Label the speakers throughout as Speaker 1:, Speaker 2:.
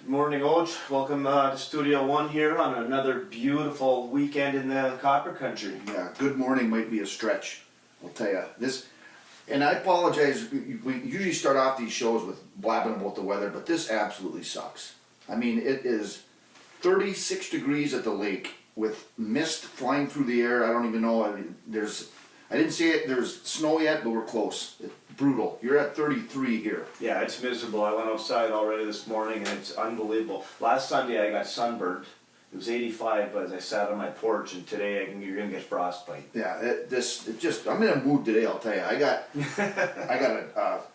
Speaker 1: Good morning, Oj. Welcome to Studio One here on another beautiful weekend in the Copper Country.
Speaker 2: Yeah, good morning might be a stretch, I'll tell you. And I apologize, we usually start off these shows with blabbing about the weather, but this absolutely sucks. I mean, it is 36 degrees at the lake with mist flying through the air. I don't even know, I didn't see it, there's snow yet, but we're close. It's brutal. You're at 33 here.
Speaker 1: Yeah, it's miserable. I went outside already this morning and it's unbelievable. Last Sunday I got sunburned. It was 85 as I sat on my porch, and today you're gonna get frostbite.
Speaker 2: Yeah, I'm in a mood today, I'll tell you. I got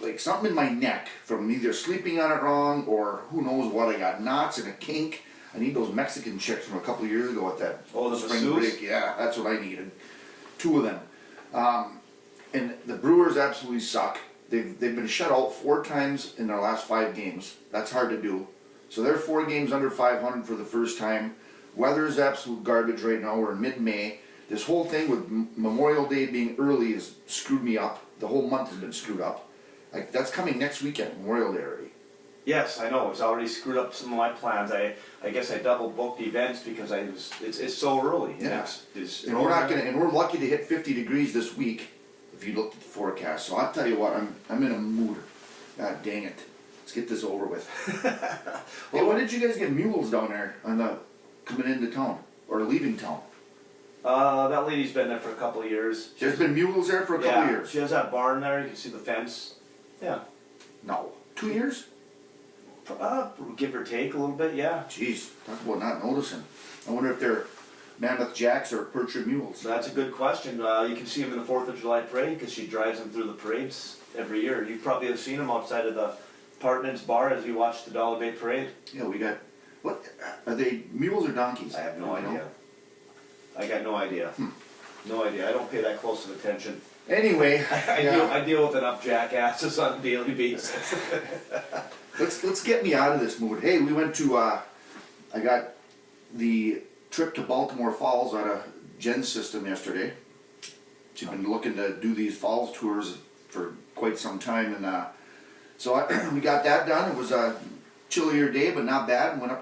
Speaker 2: like something in my neck from either sleeping on it wrong or who knows what. I got knots and a kink. I need those Mexican chicks from a couple of years ago at that spring break. Yeah, that's what I needed. 2 of them. And the Brewers absolutely suck. They've been shut out 4 times in their last 5 games. That's hard to do. So they're 4 games under 500 for the first time. Weather is absolute garbage right now. We're in mid-May. This whole thing with Memorial Day being early has screwed me up. The whole month has been screwed up. Like, that's coming next weekend, Memorial Day already.
Speaker 1: Yes, I know. It's already screwed up some of my plans. I guess I double booked events because it's so early.
Speaker 2: Yeah. And we're lucky to hit 50 degrees this week if you looked at the forecast. So I'll tell you what, I'm in a mood. God dang it. Let's get this over with. Hey, when did you guys get mules down there coming into town or leaving town?
Speaker 1: That lady's been there for a couple of years.
Speaker 2: There's been mules there for a couple of years.
Speaker 1: She has that barn there. You can see the fence. Yeah.
Speaker 2: No. 2 years?
Speaker 1: Give or take a little bit, yeah.
Speaker 2: Jeez, talk about not noticing. I wonder if they're Mammoth Jacks or Percher mules.
Speaker 1: That's a good question. You can see them in the 4th of July parade because she drives them through the parades every year. You probably have seen them outside of the Partners bar as you watch the Dollar Bay parade.
Speaker 2: Yeah, we got, what, are they mules or donkeys?
Speaker 1: I have no idea. I got no idea. No idea. I don't pay that close of attention.
Speaker 2: Anyway,
Speaker 1: I deal with enough jackasses on a daily basis.
Speaker 2: Let's get me out of this mood. Hey, we went to, I got the trip to Baltimore Falls out of Jen's system yesterday. She's been looking to do these falls tours for quite some time, and so we got that done. It was a chillier day, but not bad. Went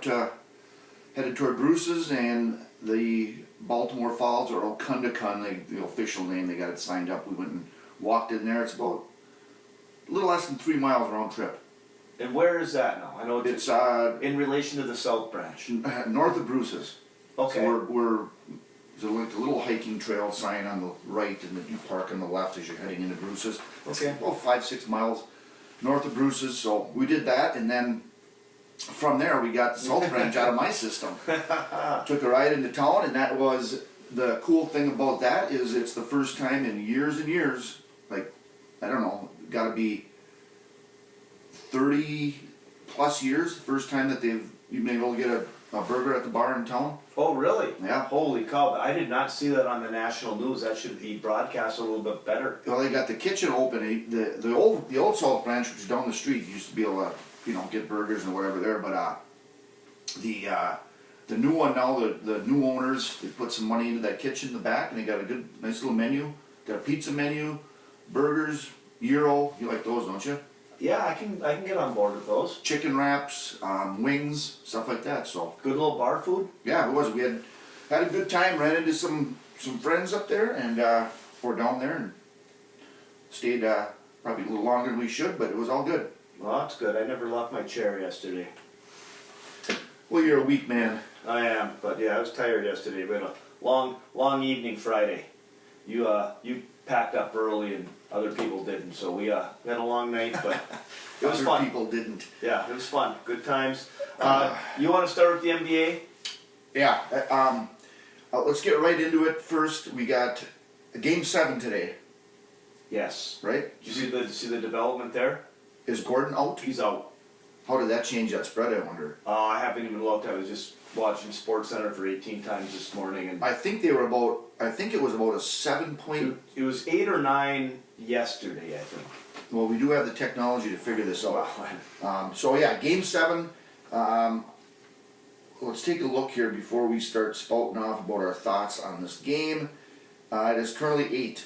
Speaker 2: headed toward Bruce's and the Baltimore Falls, or Okundakun, the official name. They got it signed up. We went and walked in there. It's about a little less than 3 miles round trip.
Speaker 1: And where is that now? I know
Speaker 2: it's
Speaker 1: in relation to the South Branch.
Speaker 2: North of Bruce's.
Speaker 1: Okay.
Speaker 2: So there's like a little hiking trail sign on the right, and then you park on the left as you're heading into Bruce's.
Speaker 1: Okay.
Speaker 2: About 5-6 miles north of Bruce's. So we did that, and then from there we got the South Branch out of my system. Took a ride into town, and that was the cool thing about that is it's the first time in years and years, like, I don't know, got to be 30 plus years, the first time that you've been able to get a burger at the bar in town.
Speaker 1: Oh, really?
Speaker 2: Yeah.
Speaker 1: Holy cow, I did not see that on the national news. That should be broadcast a little bit better.
Speaker 2: Well, they got the kitchen open. The old South Branch, which is down the street, used to be able to, get burgers and whatever there, but the new one now, the new owners, they put some money into that kitchen in the back, and they got a nice little menu. Got a pizza menu, burgers, gyro. You like those, don't you?
Speaker 1: Yeah, I can get on board with those.
Speaker 2: Chicken wraps, wings, stuff like that. So
Speaker 1: good little bar food.
Speaker 2: Yeah, it was. We had a good time. Ran into some friends up there, and we're down there and stayed probably a little longer than we should, but it was all good.
Speaker 1: Well, that's good. I never left my chair yesterday.
Speaker 2: Well, you're a weak man.
Speaker 1: I am, but yeah, I was tired yesterday. We had a long evening Friday. You packed up early and other people didn't, so we had a long night, but it was fun.
Speaker 2: Other people didn't.
Speaker 1: Yeah, it was fun. Good times. You want to start with the NBA?
Speaker 2: Yeah. Let's get right into it first. We got Game 7 today.
Speaker 1: Yes.
Speaker 2: Right?
Speaker 1: Did you see the development there?
Speaker 2: Is Gordon out?
Speaker 1: He's out.
Speaker 2: How did that change that spread, I wonder?
Speaker 1: I haven't even looked. I was just watching SportsCenter for 18 times this morning, and
Speaker 2: I think it was about a 7-point.
Speaker 1: It was 8 or 9 yesterday, I think.
Speaker 2: Well, we do have the technology to figure this out. So yeah, Game 7. Let's take a look here before we start spouting off about our thoughts on this game. It is currently 8.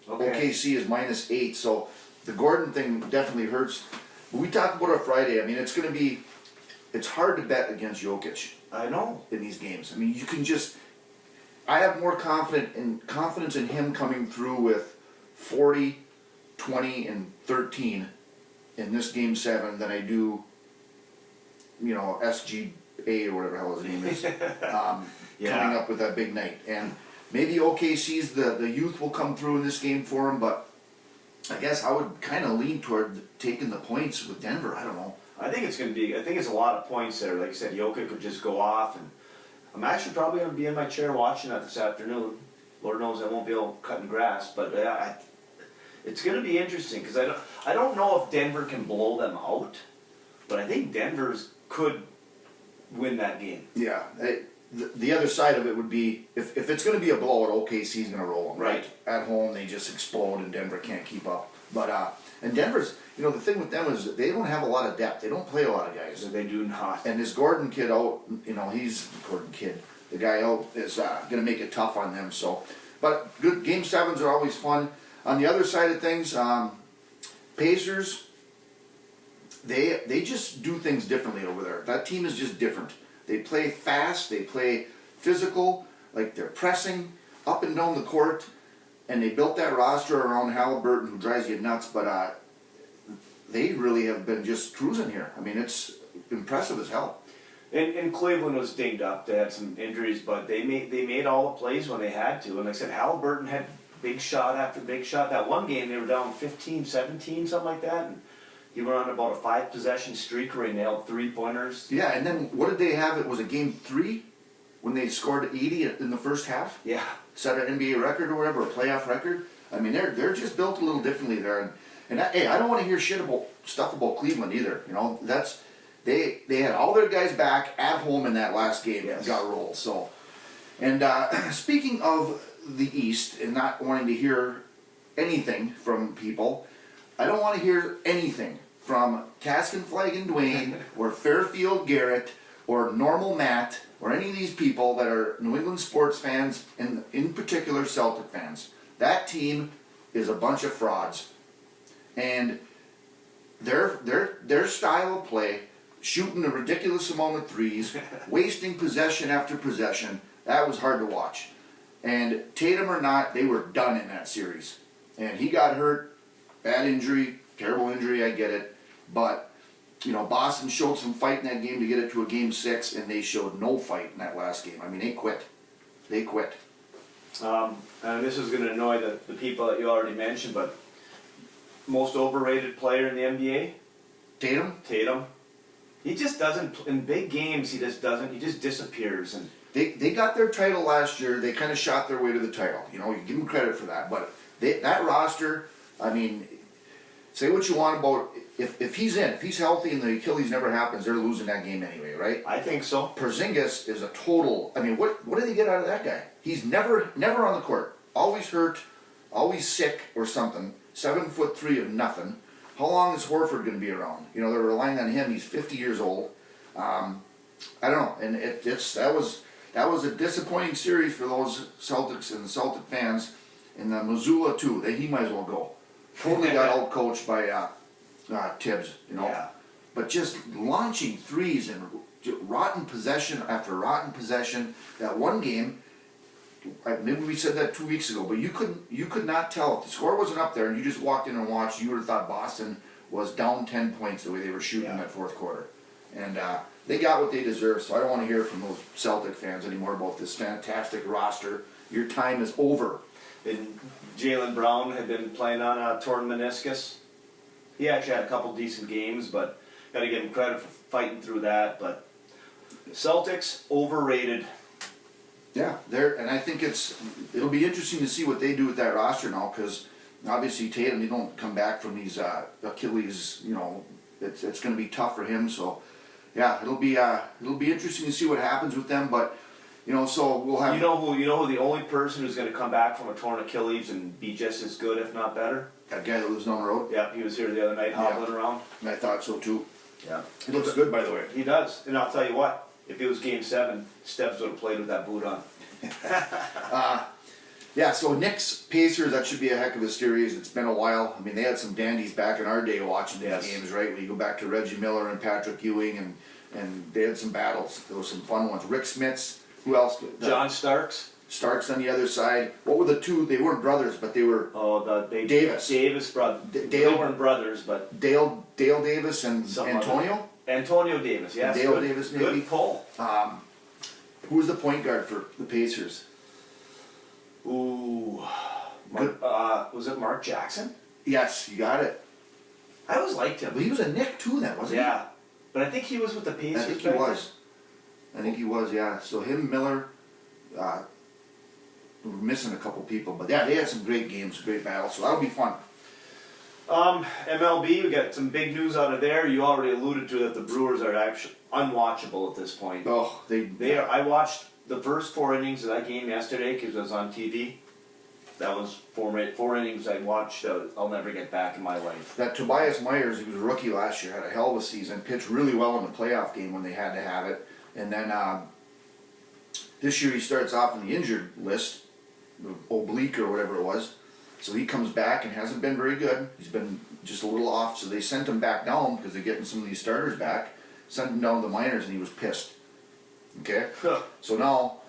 Speaker 2: Okay. OKC is -8, so the Gordon thing definitely hurts. But we talked about it Friday. I mean, it's going to be it's hard to bet against Jokic
Speaker 1: I know.
Speaker 2: in these games. I mean, you can just. I have more confidence in him coming through with 40, 20, and 13 in this game 7 than I do, SGA or whatever the hell his name is, coming up with that big night. And maybe OKC's the youth will come through in this game for him, but I guess I would kind of lean toward taking the points with Denver. I don't know.
Speaker 1: I think it's a lot of points there. Like you said, Jokic could just go off, and I'm actually probably going to be in my chair watching that this afternoon. Lord knows I won't be able to cutting grass, but it's going to be interesting because I don't know if Denver can blow them out, but I think Denver's could win that game.
Speaker 2: Yeah. The other side of it would be if it's going to be a blowout, OKC's going to roll them.
Speaker 1: Right.
Speaker 2: At home, they just explode, and Denver can't keep up. But and Denver's, the thing with them is they don't have a lot of depth. They don't play a lot of guys.
Speaker 1: So they do not.
Speaker 2: And this Gordon kid out, he's Gordon kid. The guy out is going to make it tough on them. So, but good game 7s are always fun. On the other side of things, Pacers, they just do things differently over there. That team is just different. They play fast. They play physical. Like they're pressing up and down the court. And they built that roster around Halliburton, who drives you nuts. But they really have been just cruising here. I mean, it's impressive as hell.
Speaker 1: And Cleveland was dinged up. They had some injuries, but they made all the plays when they had to. And like I said, Halliburton had big shot after big shot. That one game, they were down 15, 17, something like that. And he went on about a 5-possession streak where he nailed 3-pointers.
Speaker 2: Yeah, and then what did they have? It was a game 3 when they scored 80 in the first half?
Speaker 1: Yeah. Set
Speaker 2: an NBA record or whatever, a playoff record. I mean, they're just built a little differently there. And hey, I don't want to hear stuff about Cleveland either. They had all their guys back at home in that last game.
Speaker 1: Yes.
Speaker 2: And got rolled. So, and speaking of the East and not wanting to hear anything from people, I don't want to hear anything from Caskin Flag and Dwayne or Fairfield Garrett or Normal Matt or any of these people that are New England sports fans and in particular Celtic fans. That team is a bunch of frauds. And their style of play, shooting a ridiculous amount of threes, wasting possession after possession, that was hard to watch. And Tatum or not, they were done in that series. And he got hurt, bad injury, terrible injury, I get it. But, Boston showed some fight in that game to get it to a game 6, and they showed no fight in that last game. I mean, they quit. They quit.
Speaker 1: And this is going to annoy the people that you already mentioned, but most overrated player in the NBA? Tatum. He just doesn't, in big games, he just disappears. And
Speaker 2: They got their title last year. They kind of shot their way to the title. You give them credit for that. But that roster, I mean, say what you want about if he's in, if he's healthy and the Achilles never happens, they're losing that game anyway, right?
Speaker 1: I think so.
Speaker 2: Porzingis is a total. I mean, what do they get out of that guy? He's never on the court. Always hurt, always sick or something. 7'3" of nothing. How long is Horford going to be around? They're relying on him. He's 50 years old. I don't know, and that was a disappointing series for those Celtics and the Celtic fans. And Missoula too. He might as well go. Totally got out-coached by Tibbs.
Speaker 1: Yeah.
Speaker 2: But just launching threes and rotten possession after rotten possession. That one game, maybe we said that 2 weeks ago, but you could not tell if the score wasn't up there and you just walked in and watched. You would have thought Boston was down 10 points the way they were shooting in that fourth quarter. And they got what they deserve. So I don't want to hear from those Celtic fans anymore about this fantastic roster. Your time is over.
Speaker 1: And Jaylen Brown had been playing on a torn meniscus. He actually had a couple decent games, but got to give him credit for fighting through that. But Celtics overrated.
Speaker 2: Yeah, and I think it'll be interesting to see what they do with that roster now, because obviously Tatum, he don't come back from these Achilles. It's going to be tough for him. So yeah, it'll be interesting to see what happens with them. But so we'll have. You know
Speaker 1: who the only person who's going to come back from a torn Achilles and be just as good, if not better?
Speaker 2: That guy that lives down the road?
Speaker 1: Yeah, he was here the other night hobbling around.
Speaker 2: And I thought so too.
Speaker 1: Yeah.
Speaker 2: He looks good, by the way.
Speaker 1: He does. And I'll tell you what, if it was game 7, Steps would have played with that boot on.
Speaker 2: Yeah, so Knicks Pacers, that should be a heck of a series. It's been a while. I mean, they had some dandies back in our day watching these games, right? When you go back to Reggie Miller and Patrick Ewing, and they had some battles. There were some fun ones. Rick Smits, who else?
Speaker 1: John Starks.
Speaker 2: Starks on the other side. What were the two? They weren't brothers, but they were. Davis.
Speaker 1: Davis brothers. They weren't brothers, but
Speaker 2: Dale Davis and Antonio.
Speaker 1: Antonio Davis, yes.
Speaker 2: Dale Davis, maybe.
Speaker 1: Good pull.
Speaker 2: Who was the point guard for the Pacers?
Speaker 1: Ooh, was it Mark Jackson?
Speaker 2: Yes, you got it.
Speaker 1: I always liked him.
Speaker 2: But he was a Knick too then, wasn't he?
Speaker 1: Yeah, but I think he was with the Pacers.
Speaker 2: I think he was. I think he was, yeah. So him, Miller, we're missing a couple people, but yeah, they had some great games, great battles, so that'll be fun.
Speaker 1: MLB, we got some big news out of there. You already alluded to that the Brewers are actually unwatchable at this point.
Speaker 2: Oh,
Speaker 1: they are. I watched the first 4 innings of that game yesterday because it was on TV. That was four innings I watched. I'll never get back in my life.
Speaker 2: That Tobias Myers, he was a rookie last year, had a hell of a season. Pitched really well in the playoff game when they had to have it, and then this year he starts off on the injured list, oblique or whatever it was. So he comes back and hasn't been very good. He's been just a little off. So they sent him back down because they're getting some of these starters back. Sent him down to the minors and he was pissed. Okay? So now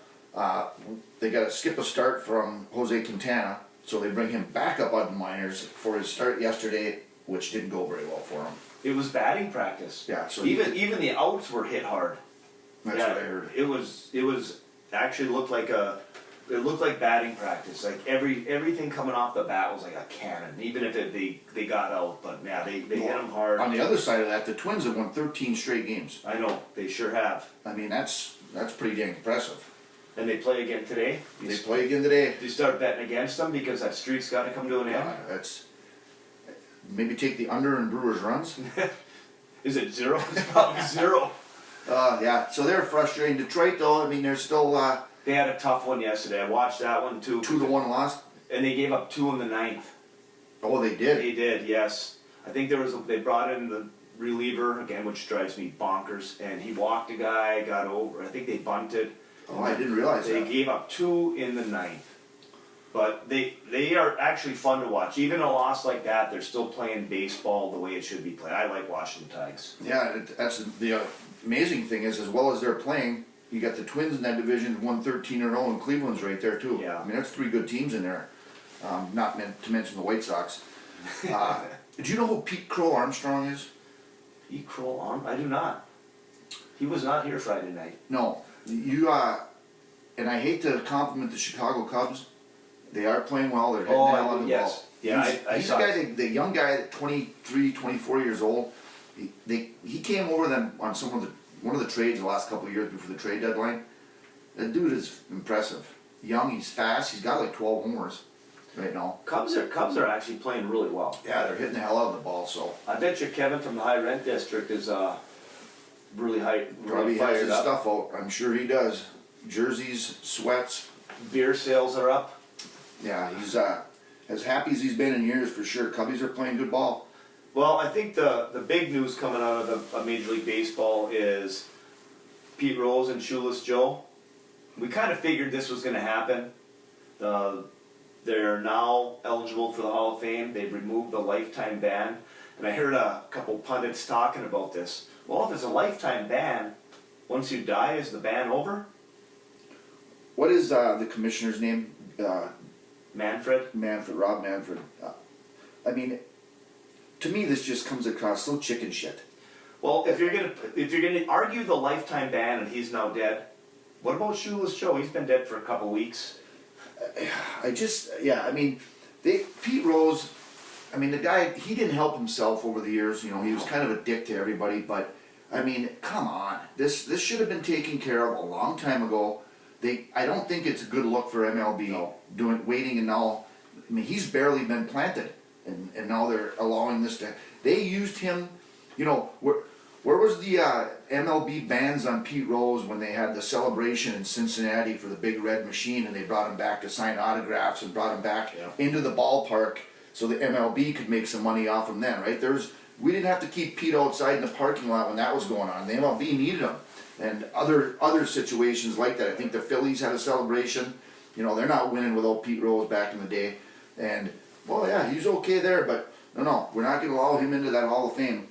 Speaker 2: they got to skip a start from Jose Quintana. So they bring him back up on the minors for his start yesterday, which didn't go very well for him.
Speaker 1: It was batting practice.
Speaker 2: Yeah. So
Speaker 1: even the outs were hit hard.
Speaker 2: That's what I heard.
Speaker 1: It was actually looked like batting practice. Like everything coming off the bat was like a cannon. Even if they got out, but yeah, they hit them hard.
Speaker 2: On the other side of that, the Twins have won 13 straight games.
Speaker 1: I know they sure have.
Speaker 2: I mean that's pretty dang impressive.
Speaker 1: And they play again today.
Speaker 2: They play again today.
Speaker 1: Do you start betting against them because that streak's got to come to an end?
Speaker 2: That's maybe take the under in Brewers runs.
Speaker 1: Is it 0? It's probably 0.
Speaker 2: Yeah. So they're frustrating. Detroit though, I mean they're still.
Speaker 1: They had a tough one yesterday. I watched that one too.
Speaker 2: 2-1 loss.
Speaker 1: And they gave up 2 in the 9th.
Speaker 2: Oh, they did?
Speaker 1: They did, yes. I think they brought in the reliever, again, which drives me bonkers, and he walked a guy, got over. I think they bunted.
Speaker 2: Oh, I didn't realize
Speaker 1: that.
Speaker 2: They
Speaker 1: gave up 2 in the 9th. But they are actually fun to watch. Even a loss like that, they're still playing baseball the way it should be played. I like watching the Tigers.
Speaker 2: Yeah, that's the amazing thing is, as well as they're playing, you got the Twins in that division, won 13 in a row, and Cleveland's right there too.
Speaker 1: Yeah.
Speaker 2: I mean, that's 3 good teams in there. Not to mention the White Sox. Do you know who Pete Crow Armstrong is?
Speaker 1: Pete Crow Armstrong? I do not. He was not here Friday night.
Speaker 2: No. You and I hate to compliment the Chicago Cubs. They are playing well. They're hitting the hell on the ball.
Speaker 1: Yeah,
Speaker 2: he's the guy, the young guy, 23, 24 years old. He came over them on one of the trades the last couple of years before the trade deadline. That dude is impressive. Young, he's fast. He's got like 12 homers right now.
Speaker 1: Cubs are actually playing really well.
Speaker 2: Yeah, they're hitting the hell out of the ball. So
Speaker 1: I bet you Kevin from the high rent district is really
Speaker 2: probably
Speaker 1: fired
Speaker 2: has his
Speaker 1: up.
Speaker 2: stuff out. I'm sure he does. Jerseys, sweats,
Speaker 1: beer sales are up.
Speaker 2: Yeah, he's as happy as he's been in years for sure. Cubbies are playing good ball.
Speaker 1: Well, I think the big news coming out of Major League Baseball is Pete Rose and Shoeless Joe. We kind of figured this was going to happen. They're now eligible for the Hall of Fame. They've removed the lifetime ban. And I heard a couple pundits talking about this. Well, if it's a lifetime ban, once you die, is the ban over?
Speaker 2: What is the commissioner's name?
Speaker 1: Manfred?
Speaker 2: Rob Manfred. I mean, to me, this just comes across so chicken shit.
Speaker 1: Well, if you're gonna argue the lifetime ban and he's now dead, what about Shoeless Joe? He's been dead for a couple weeks.
Speaker 2: I mean, Pete Rose, I mean, the guy, he didn't help himself over the years. You know, he was kind of a dick to everybody. But I mean, come on, this should have been taken care of a long time ago. I don't think it's a good look for MLB waiting, and now, I mean, he's barely been planted, and now they're allowing this to. They used him, you know, where was the MLB bans on Pete Rose when they had the celebration in Cincinnati for the Big Red Machine, and they brought him back to sign autographs and brought him back into the ballpark so the MLB could make some money off him then, right? We didn't have to keep Pete outside in the parking lot when that was going on. The MLB needed him. And other situations like that. I think the Phillies had a celebration You know, they're not winning without Pete Rose back in the day. And, well, yeah, he's okay there, but no, we're not going to allow him into that Hall of Fame.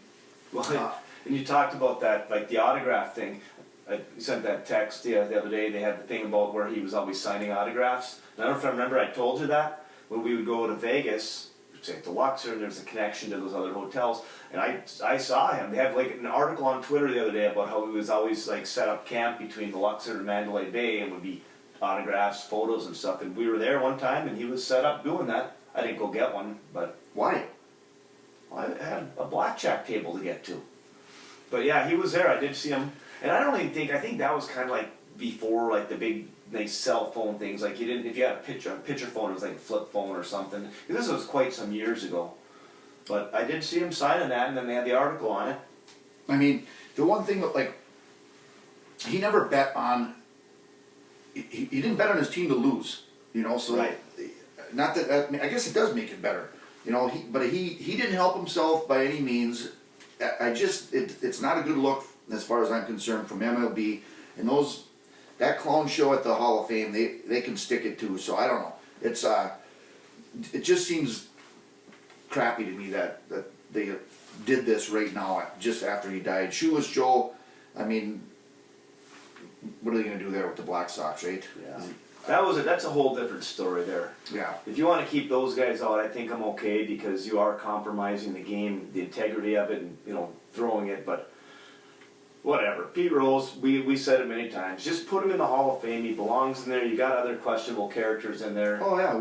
Speaker 1: Well, and you talked about that, like the autograph thing. I sent that text the other day. They had the thing about where he was always signing autographs. And I don't know if I remember, I told you that when we would go to Vegas, say at the Luxor, and there's a connection to those other hotels. And I saw him. They have like an article on Twitter the other day about how he was always like set up camp between the Luxor and Mandalay Bay, and would be autographs, photos, and stuff. And we were there one time, and he was set up doing that. I didn't go get one, but
Speaker 2: why?
Speaker 1: I had a blackjack table to get to. But yeah, he was there. I did see him. And I don't even think, I think that was kind of like before like the big nice cell phone things. Like you didn't, if you had a picture phone, it was like a flip phone or something. This was quite some years ago. But I did see him signing that, and then they had the article on it.
Speaker 2: I mean, the one thing that, like, he never bet on, he didn't bet on his team to lose, you know, so,
Speaker 1: right.
Speaker 2: Not that, I guess it does make it better, you know, but he didn't help himself by any means. It's not a good look as far as I'm concerned from MLB, and that clown show at the Hall of Fame, they can stick it to, so I don't know. It just seems crappy to me that they did this right now, just after he died. Shoeless Joe, I mean, what are they going to do there with the Black Sox, right?
Speaker 1: Yeah. That's a whole different story there.
Speaker 2: Yeah.
Speaker 1: If you want to keep those guys out, I think I'm okay, because you are compromising the game, the integrity of it, and, you know, throwing it, but whatever. Pete Rose, we said it many times, just put him in the Hall of Fame. He belongs in there. You got other questionable characters in there.
Speaker 2: Oh yeah,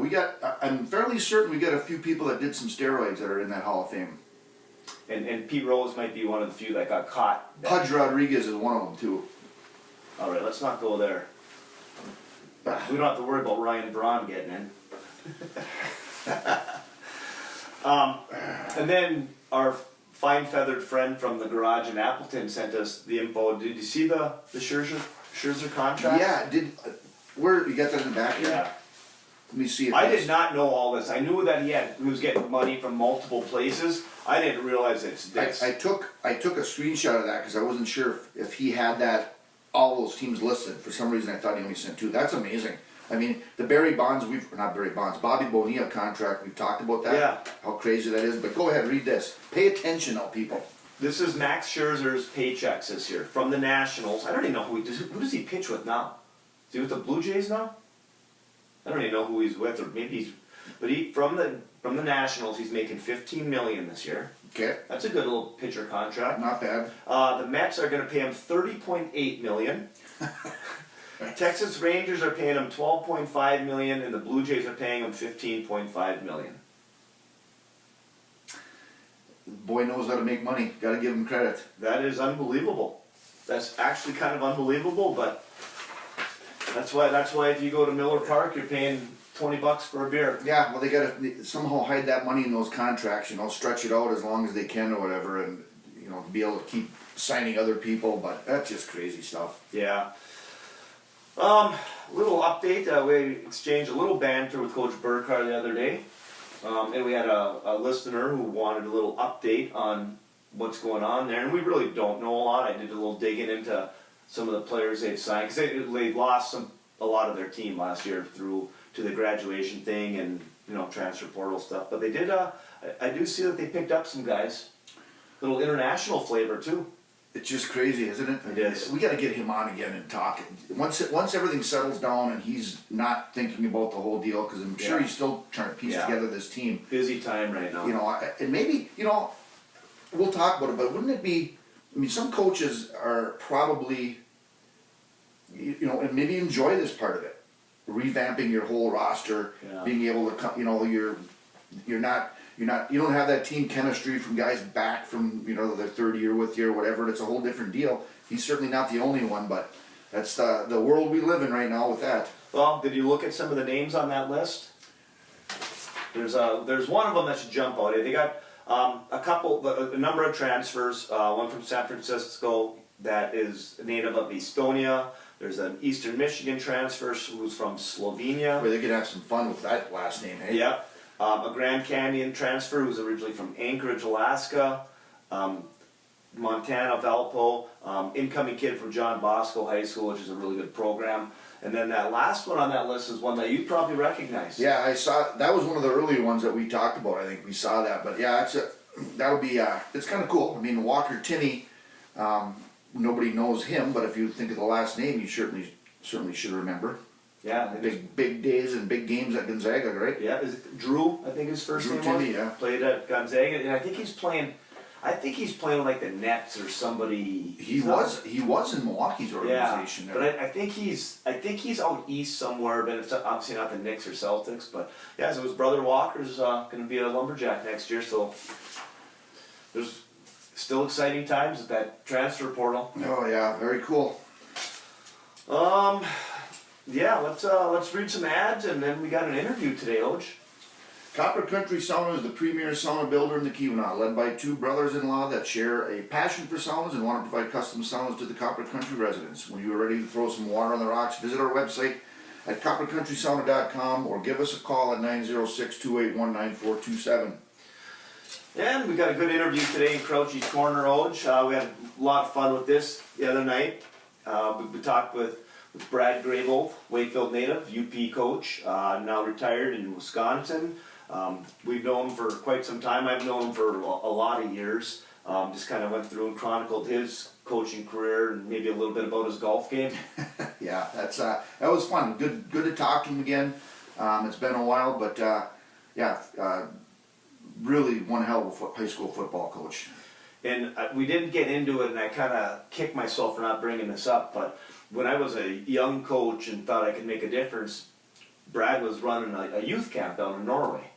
Speaker 2: I'm fairly certain we got a few people that did some steroids that are in that Hall of Fame.
Speaker 1: And Pete Rose might be one of the few that got caught.
Speaker 2: Pudge Rodriguez is one of them too.
Speaker 1: All right, let's not go there. We don't have to worry about Ryan Braun getting in. And then our fine-feathered friend from the garage in Appleton sent us the info. Did you see the Scherzer contract?
Speaker 2: Yeah, where you got that in the back here?
Speaker 1: Yeah.
Speaker 2: Let me see.
Speaker 1: I did not know all this. I knew that he was getting money from multiple places. I didn't realize it's this.
Speaker 2: I took a screenshot of that because I wasn't sure if he had all those teams listed. For some reason, I thought he only sent 2. That's amazing. I mean, the Bobby Bonilla contract, we've talked about that.
Speaker 1: Yeah.
Speaker 2: How crazy that is. But go ahead, read this. Pay attention now, people.
Speaker 1: This is Max Scherzer's paychecks this year from the Nationals. I don't even know who does he pitch with now? Is he with the Blue Jays now? I don't even know who he's with, or maybe he's. But from the Nationals, he's making $15 million this year.
Speaker 2: Okay.
Speaker 1: That's a good little pitcher contract.
Speaker 2: Not bad.
Speaker 1: The Mets are going to pay him $30.8 million. Texas Rangers are paying him $12.5 million, and the Blue Jays are paying him $15.5 million.
Speaker 2: The boy knows how to make money. Got to give him credit.
Speaker 1: That is unbelievable. That's actually kind of unbelievable, but that's why if you go to Miller Park, you're paying $20 for a beer.
Speaker 2: Yeah, well, they got to somehow hide that money in those contracts. You know, stretch it out as long as they can or whatever, and you know, be able to keep signing other people. But that's just crazy stuff.
Speaker 1: Yeah. Little update. We exchanged a little banter with Coach Burkhardt the other day, and we had a listener who wanted a little update on what's going on there, and we really don't know a lot. I did a little digging into some of the players they've signed, because they lost a lot of their team last year through to the graduation thing and, you know, transfer portal stuff. But they did. I do see that they picked up some guys. Little international flavor too.
Speaker 2: It's just crazy, isn't it?
Speaker 1: It is.
Speaker 2: We got to get him on again and talk. Once everything settles down and he's not thinking about the whole deal, because I'm sure he's still trying to piece together this team.
Speaker 1: Busy time right now.
Speaker 2: You know, and maybe, you know, we'll talk about it, but wouldn't it be? I mean, some coaches are probably, you know, and maybe enjoy this part of it, revamping your whole roster, being able to, you know, you don't have that team chemistry from guys back from, you know, their third year with you or whatever. It's a whole different deal. He's certainly not the only one, but that's the world we live in right now with that.
Speaker 1: Well, did you look at some of the names on that list? There's one of them that should jump out. They got a number of transfers. One from San Francisco that is a native of Estonia. There's an Eastern Michigan transfer who's from Slovenia.
Speaker 2: Where they could have some fun with that last name, hey?
Speaker 1: Yep. A Grand Canyon transfer who's originally from Anchorage, Alaska. Montana, Valpo, incoming kid from John Bosco High School, which is a really good program. And then that last one on that list is one that you probably recognize.
Speaker 2: Yeah, I saw, that was one of the earlier ones that we talked about. I think we saw that, but yeah, that'll be, it's kind of cool. I mean, Walker Tinney, nobody knows him, but if you think of the last name, you certainly should remember.
Speaker 1: Yeah.
Speaker 2: Big days and big games at Gonzaga, right?
Speaker 1: Yeah, is it Drew, I think his first
Speaker 2: Drew
Speaker 1: name
Speaker 2: Tinney,
Speaker 1: was?
Speaker 2: yeah.
Speaker 1: Played at Gonzaga, and I think he's playing with like the Nets or somebody.
Speaker 2: He was in Milwaukee's organization.
Speaker 1: Yeah, but I think he's out east somewhere, but it's obviously not the Knicks or Celtics. But yeah, so his brother Walker's going to be a Lumberjack next year, so there's still exciting times at that transfer portal.
Speaker 2: Oh yeah, very cool.
Speaker 1: Yeah, let's read some ads, and then we got an interview today, Oj.
Speaker 2: Copper Country Sauna is the premier sauna builder in the Keweenaw, led by two brothers-in-law that share a passion for saunas and want to provide custom saunas to the Copper Country residents. When you are ready to throw some water on the rocks, visit our website at coppercountrysauna.com or give us a call at 906-281-9427.
Speaker 1: And we got a good interview today in Crouchy's Corner, Oj. We had a lot of fun with this the other night. We talked with Brad Grayvold, Wakefield native, UP coach, now retired in Wisconsin. We've known him for quite some time. I've known him for a lot of years. Just kind of went through and chronicled his coaching career and maybe a little bit about his golf game.
Speaker 2: Yeah, that was fun. Good to talk to him again. It's been a while, but really one hell of a high school football coach.
Speaker 1: And we didn't get into it, and I kind of kicked myself for not bringing this up, but when I was a young coach and thought I could make a difference, Brad was running a youth camp down in Norway.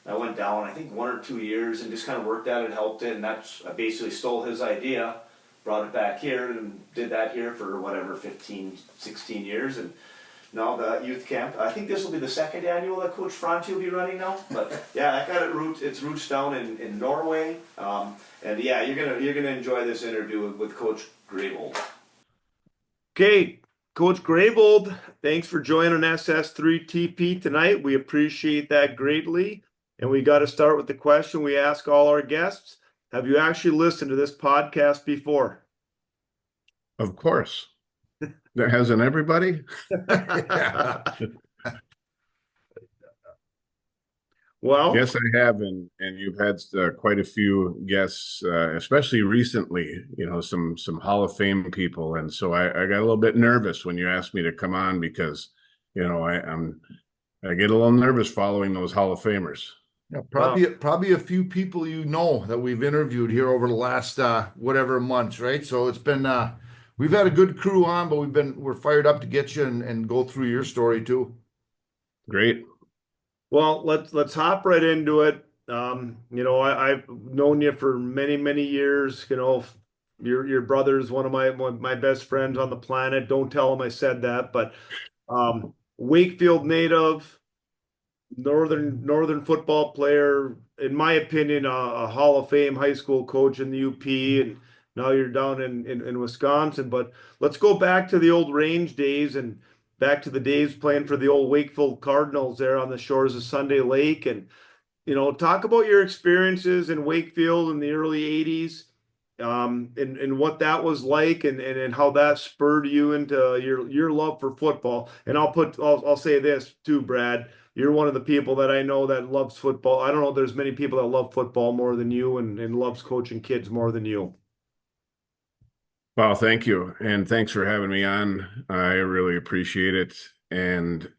Speaker 1: I went down, I think 1 or 2 years, and just kind of worked at it, helped it, and I basically stole his idea, brought it back here, and did that here for whatever, 15, 16 years, and now the youth camp. I think this will be the second annual that Coach Franti will be running now, but yeah, I got its roots down in Norway, and yeah, you're gonna enjoy this interview with Coach Grayvold. Okay, Coach Grayvold, thanks for joining SS3TP tonight. We appreciate that greatly. And we got to start with the question we ask all our guests. Have you actually listened to this podcast before?
Speaker 3: Of course. There hasn't everybody?
Speaker 1: Well,
Speaker 3: yes, I have, and you've had quite a few guests, especially recently. Some Hall of Fame people, and so I got a little bit nervous when you asked me to come on because, I get a little nervous following those Hall of Famers.
Speaker 4: Yeah, probably a few people that we've interviewed here over the last whatever months, right? So it's been we've had a good crew on, but we're fired up to get you and go through your story too.
Speaker 3: Great.
Speaker 1: Well, let's hop right into it. I've known you for many years. Your brother's one of my best friends on the planet. Don't tell him I said that, but Wakefield native, northern football player, in my opinion, a Hall of Fame high school coach in the UP, and now you're down in Wisconsin. But let's go back to the old range days and back to the days playing for the old Wakefield Cardinals there on the shores of Sunday Lake, and talk about your experiences in Wakefield in the early 80s, and what that was like, and how that spurred you into your love for football. And I'll say this too, Brad. You're one of the people that I know that loves football. I don't know if there's many people that love football more than you and loves coaching kids more than you.
Speaker 3: Well, thank you. And thanks for having me on. I really appreciate it. And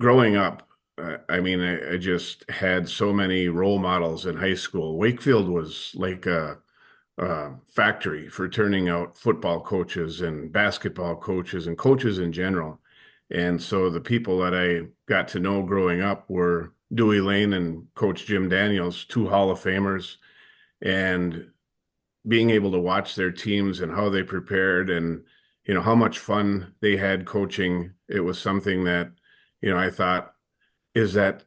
Speaker 3: growing up, I just had so many role models in high school. Wakefield was like a factory for turning out football coaches and basketball coaches and coaches in general. And so the people that I got to know growing up were Dewey Lane and Coach Jim Daniels, two Hall of Famers, and being able to watch their teams and how they prepared and, how much fun they had coaching. It was something that, I thought, is that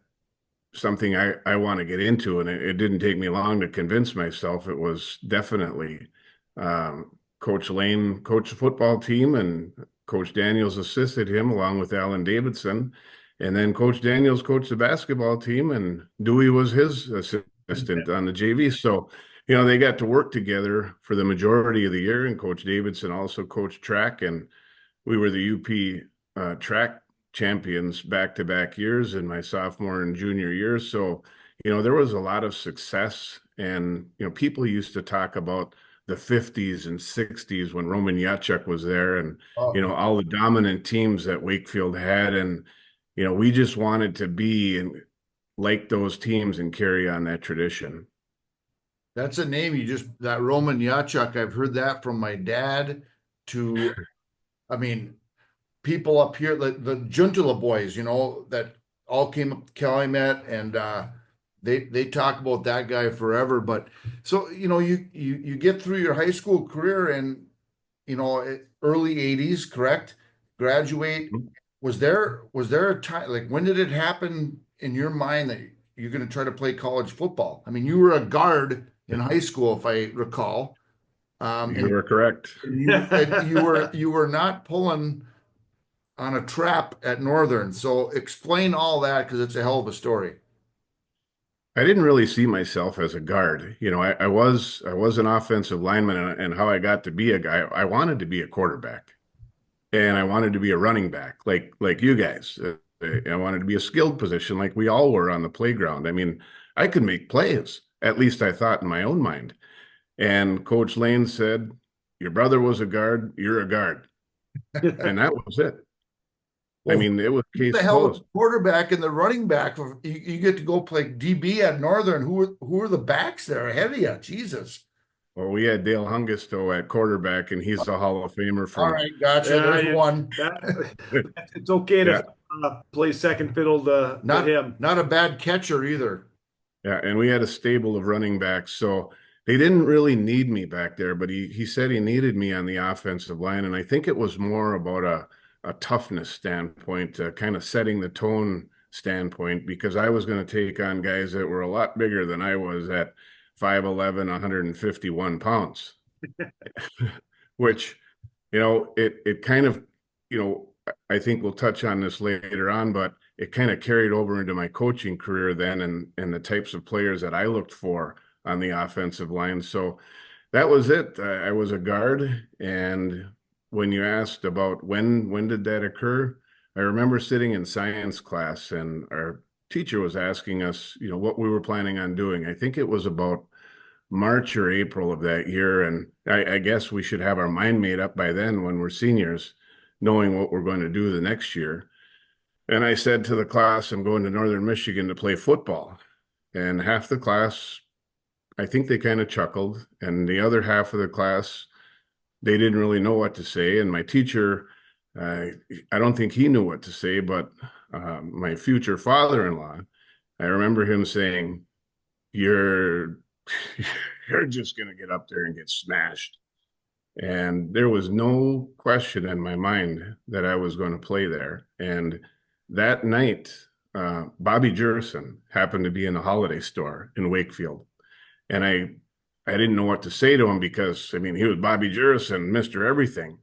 Speaker 3: something I want to get into? And it didn't take me long to convince myself. It was definitely Coach Lane coached the football team, and Coach Daniels assisted him along with Alan Davidson. And then Coach Daniels coached the basketball team, and Dewey was his assistant on the JV. So, they got to work together for the majority of the year, and Coach Davidson also coached track, and we were the UP track champions back-to-back years in my sophomore and junior years. So, there was a lot of success, and, people used to talk about the 50s and 60s when Roman Yachuk was there, and, all the dominant teams that Wakefield had. And, we just wanted to be like those teams and carry on that tradition.
Speaker 4: That's a name that Roman Yachuk. I've heard that from my dad to, I mean, people up here, the Juntula boys, that all came up to Calumet, and they talk about that guy forever. But so, you get through your high school career and, early 80s, correct? Graduate. Was there a time, like, when did it happen in your mind that you're going to try to play college football? I mean, you were a guard in high school, if I recall.
Speaker 3: You were correct.
Speaker 4: You were not pulling on a trap at Northern. So explain all that, because it's a hell of a story.
Speaker 3: I didn't really see myself as a guard. I was an offensive lineman, and how I got to be a guy, I wanted to be a quarterback, and I wanted to be a running back, like you guys. I wanted to be a skilled position, like we all were on the playground. I mean, I could make plays, at least I thought in my own mind. And Coach Lane said, "Your brother was a guard, you're a guard." And that was it. Well, I mean, it was case
Speaker 4: the hell
Speaker 3: closed.
Speaker 4: The quarterback and the running back, you get to go play DB at Northern. Who are the backs there ahead of you? Jesus.
Speaker 3: Well, we had Dale Hungisto at quarterback, and he's a Hall of Famer from.
Speaker 4: All right, gotcha. There's one.
Speaker 5: It's okay to play second fiddle to him.
Speaker 4: Not a bad catcher either.
Speaker 3: Yeah, and we had a stable of running backs, so they didn't really need me back there, but he said he needed me on the offensive line, and I think it was more about a toughness standpoint, kind of setting the tone standpoint, because I was going to take on guys that were a lot bigger than I was at 5'11", 151 pounds, which, it kind of, I think we'll touch on this later on, but it kind of carried over into my coaching career then, and the types of players that I looked for on the offensive line. So that was it. I was a guard, and when you asked about when did that occur, I remember sitting in science class, and our teacher was asking us, what we were planning on doing. I think it was about March or April of that year, and I guess we should have our mind made up by then when we're seniors, knowing what we're going to do the next year. And I said to the class, I'm going to Northern Michigan to play football. And half the class, I think they kind of chuckled, and the other half of the class, they didn't really know what to say. And my teacher, I don't think he knew what to say, but my future father-in-law, I remember him saying, you're just going to get up there and get smashed. And there was no question in my mind that I was going to play there. And that night, Bobby Jurison happened to be in the Holiday store in Wakefield. And I didn't know what to say to him, because, he was Bobby Jurison, Mr. Everything.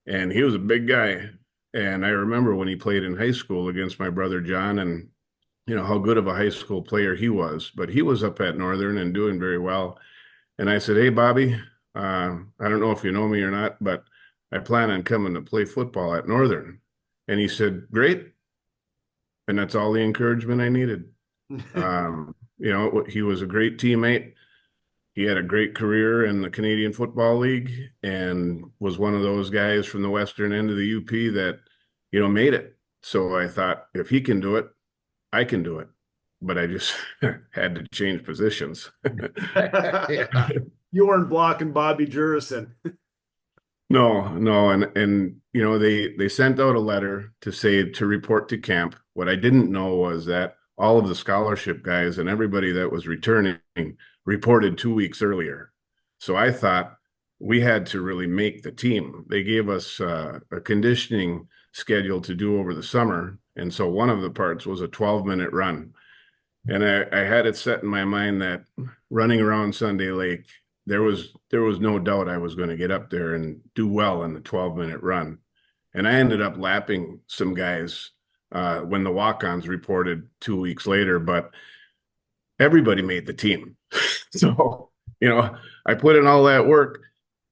Speaker 3: And he was a big guy. And I remember when he played in high school against my brother John, and, how good of a high school player he was. But he was up at Northern and doing very well. And I said, hey, Bobby, I don't know if you know me or not, but I plan on coming to play football at Northern. And he said, great. And that's all the encouragement I needed. He was a great teammate. He had a great career in the Canadian Football League, and was one of those guys from the western end of the UP that, made it. So I thought, if he can do it, I can do it. But I just had to change positions.
Speaker 5: You weren't blocking Bobby Jurison.
Speaker 3: No. And they sent out a letter to say to report to camp. What I didn't know was that all of the scholarship guys and everybody that was returning reported 2 weeks earlier. So I thought we had to really make the team. They gave us a conditioning schedule to do over the summer. And so one of the parts was a 12-minute run. And I had it set in my mind that running around Sunday Lake, there was no doubt I was going to get up there and do well in the 12-minute run. And I ended up lapping some guys when the walk-ons reported 2 weeks later, but everybody made the team. So, I put in all that work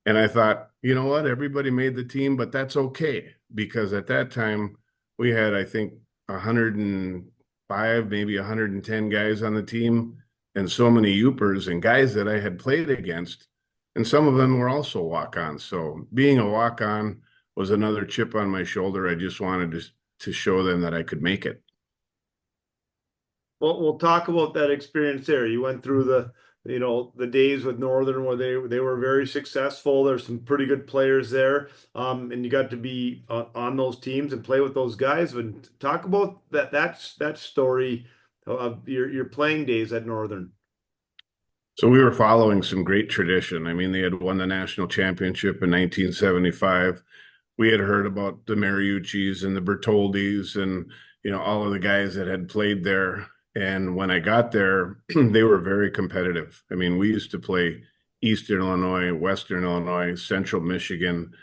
Speaker 3: and I thought, you know what, everybody made the team, but that's okay. Because at that time we had, I think, 105, maybe 110 guys on the team and so many Upers and guys that I had played against. And some of them were also walk-ons. So being a walk-on was another chip on my shoulder. I just wanted to show them that I could make it.
Speaker 5: Well, we'll talk about that experience there. You went through the days with Northern where they were very successful. There's some pretty good players there, and you got to be on those teams and play with those guys. But talk about that story of your playing days at Northern.
Speaker 3: So we were following some great tradition. I mean, they had won the national championship in 1975. We had heard about the Mariucci's and the Bertoldis and, all of the guys that had played there. And when I got there, they were very competitive. I mean, we used to play Eastern Illinois, Western Illinois, Central Michigan,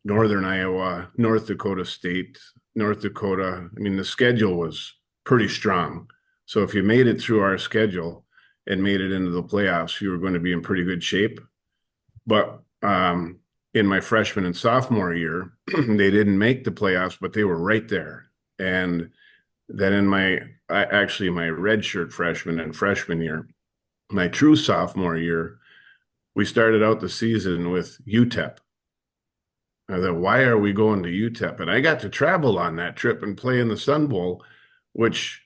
Speaker 3: Northern Iowa, North Dakota State, North Dakota. I mean, the schedule was pretty strong. So if you made it through our schedule and made it into the playoffs, you were going to be in pretty good shape. But in my freshman and sophomore year, they didn't make the playoffs, but they were right there. And then in my redshirt freshman and freshman year, my true sophomore year, we started out the season with UTEP. I thought, why are we going to UTEP? And I got to travel on that trip and play in the Sun Bowl, which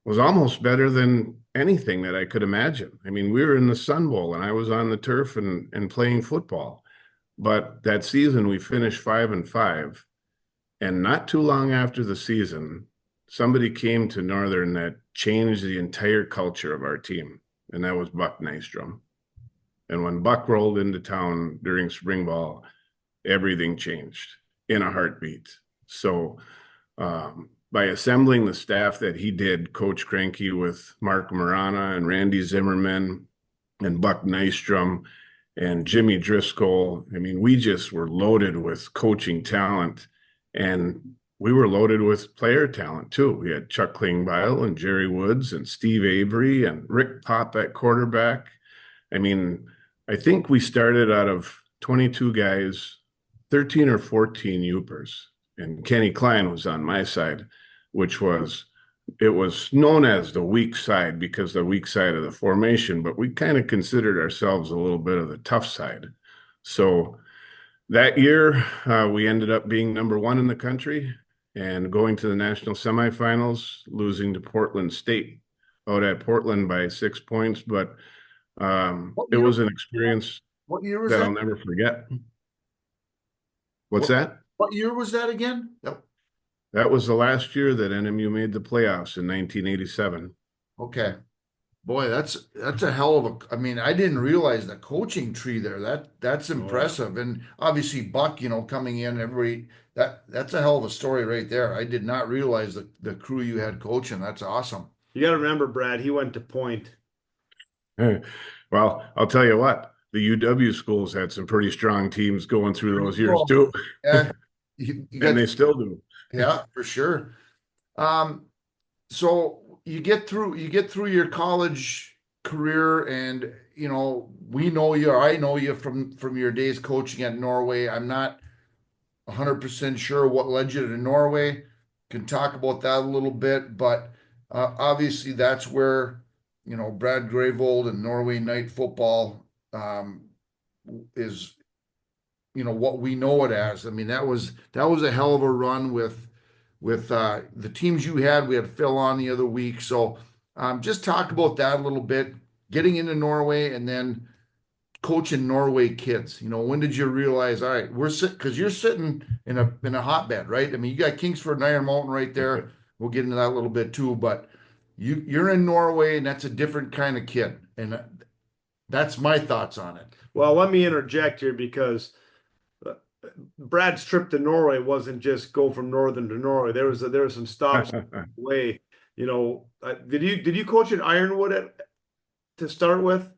Speaker 3: was almost better than anything that I could imagine. I mean, we were in the Sun Bowl and I was on the turf and playing football. But that season we finished 5-5. And not too long after the season, somebody came to Northern that changed the entire culture of our team. And that was Buck Nystrom. And when Buck rolled into town during spring ball, everything changed in a heartbeat. So by assembling the staff that he did, Coach Cranky with Mark Marana and Randy Zimmerman and Buck Nystrom and Jimmy Driscoll, I mean, we just were loaded with coaching talent, and we were loaded with player talent too. We had Chuck Klingbeil and Jerry Woods and Steve Avery and Rick Pop at quarterback. I mean, I think we started out of 22 guys, 13 or 14 Upers, and Kenny Klein was on my side, it was known as the weak side because the weak side of the formation, but we kind of considered ourselves a little bit of the tough side. So that year, we ended up being number 1 in the country and going to the national semifinals, losing to Portland State out at Portland by 6 points. But it was an experience
Speaker 4: What year was
Speaker 3: that
Speaker 4: that?
Speaker 3: I'll never forget. What's that?
Speaker 4: What year was that again?
Speaker 3: That was the last year that NMU made the playoffs in 1987.
Speaker 4: Okay. Boy, that's a hell of a, I mean, I didn't realize the coaching tree there. That's impressive. And obviously Buck, coming in, everybody, that's a hell of a story right there. I did not realize the crew you had coaching. That's awesome.
Speaker 5: You got to remember, Brad, he went to Point.
Speaker 3: Well, I'll tell you what, the UW schools had some pretty strong teams going through those years too.
Speaker 4: Yeah.
Speaker 3: And they still do.
Speaker 4: Yeah, for sure. So you get through your college career, and we know you, or I know you from your days coaching at Norway. I'm not 100% sure what led you to Norway. Can talk about that a little bit, but obviously that's where Brad Grayvold and Norway Night Football is what we know it as. I mean, that was a hell of a run with the teams you had. We had Phil on the other week. So just talk about that a little bit, getting into Norway and then coaching Norway kids. When did you realize, all right, because you're sitting in a hotbed, right? I mean, you got Kingsford and Iron Mountain right there. We'll get into that a little bit too, but you're in Norway and that's a different kind of kid. And that's my thoughts on it.
Speaker 5: Well, let me interject here because Brad's trip to Norway wasn't just go from Northern to Norway. There were some stops on the way. Did you coach at Ironwood to start with?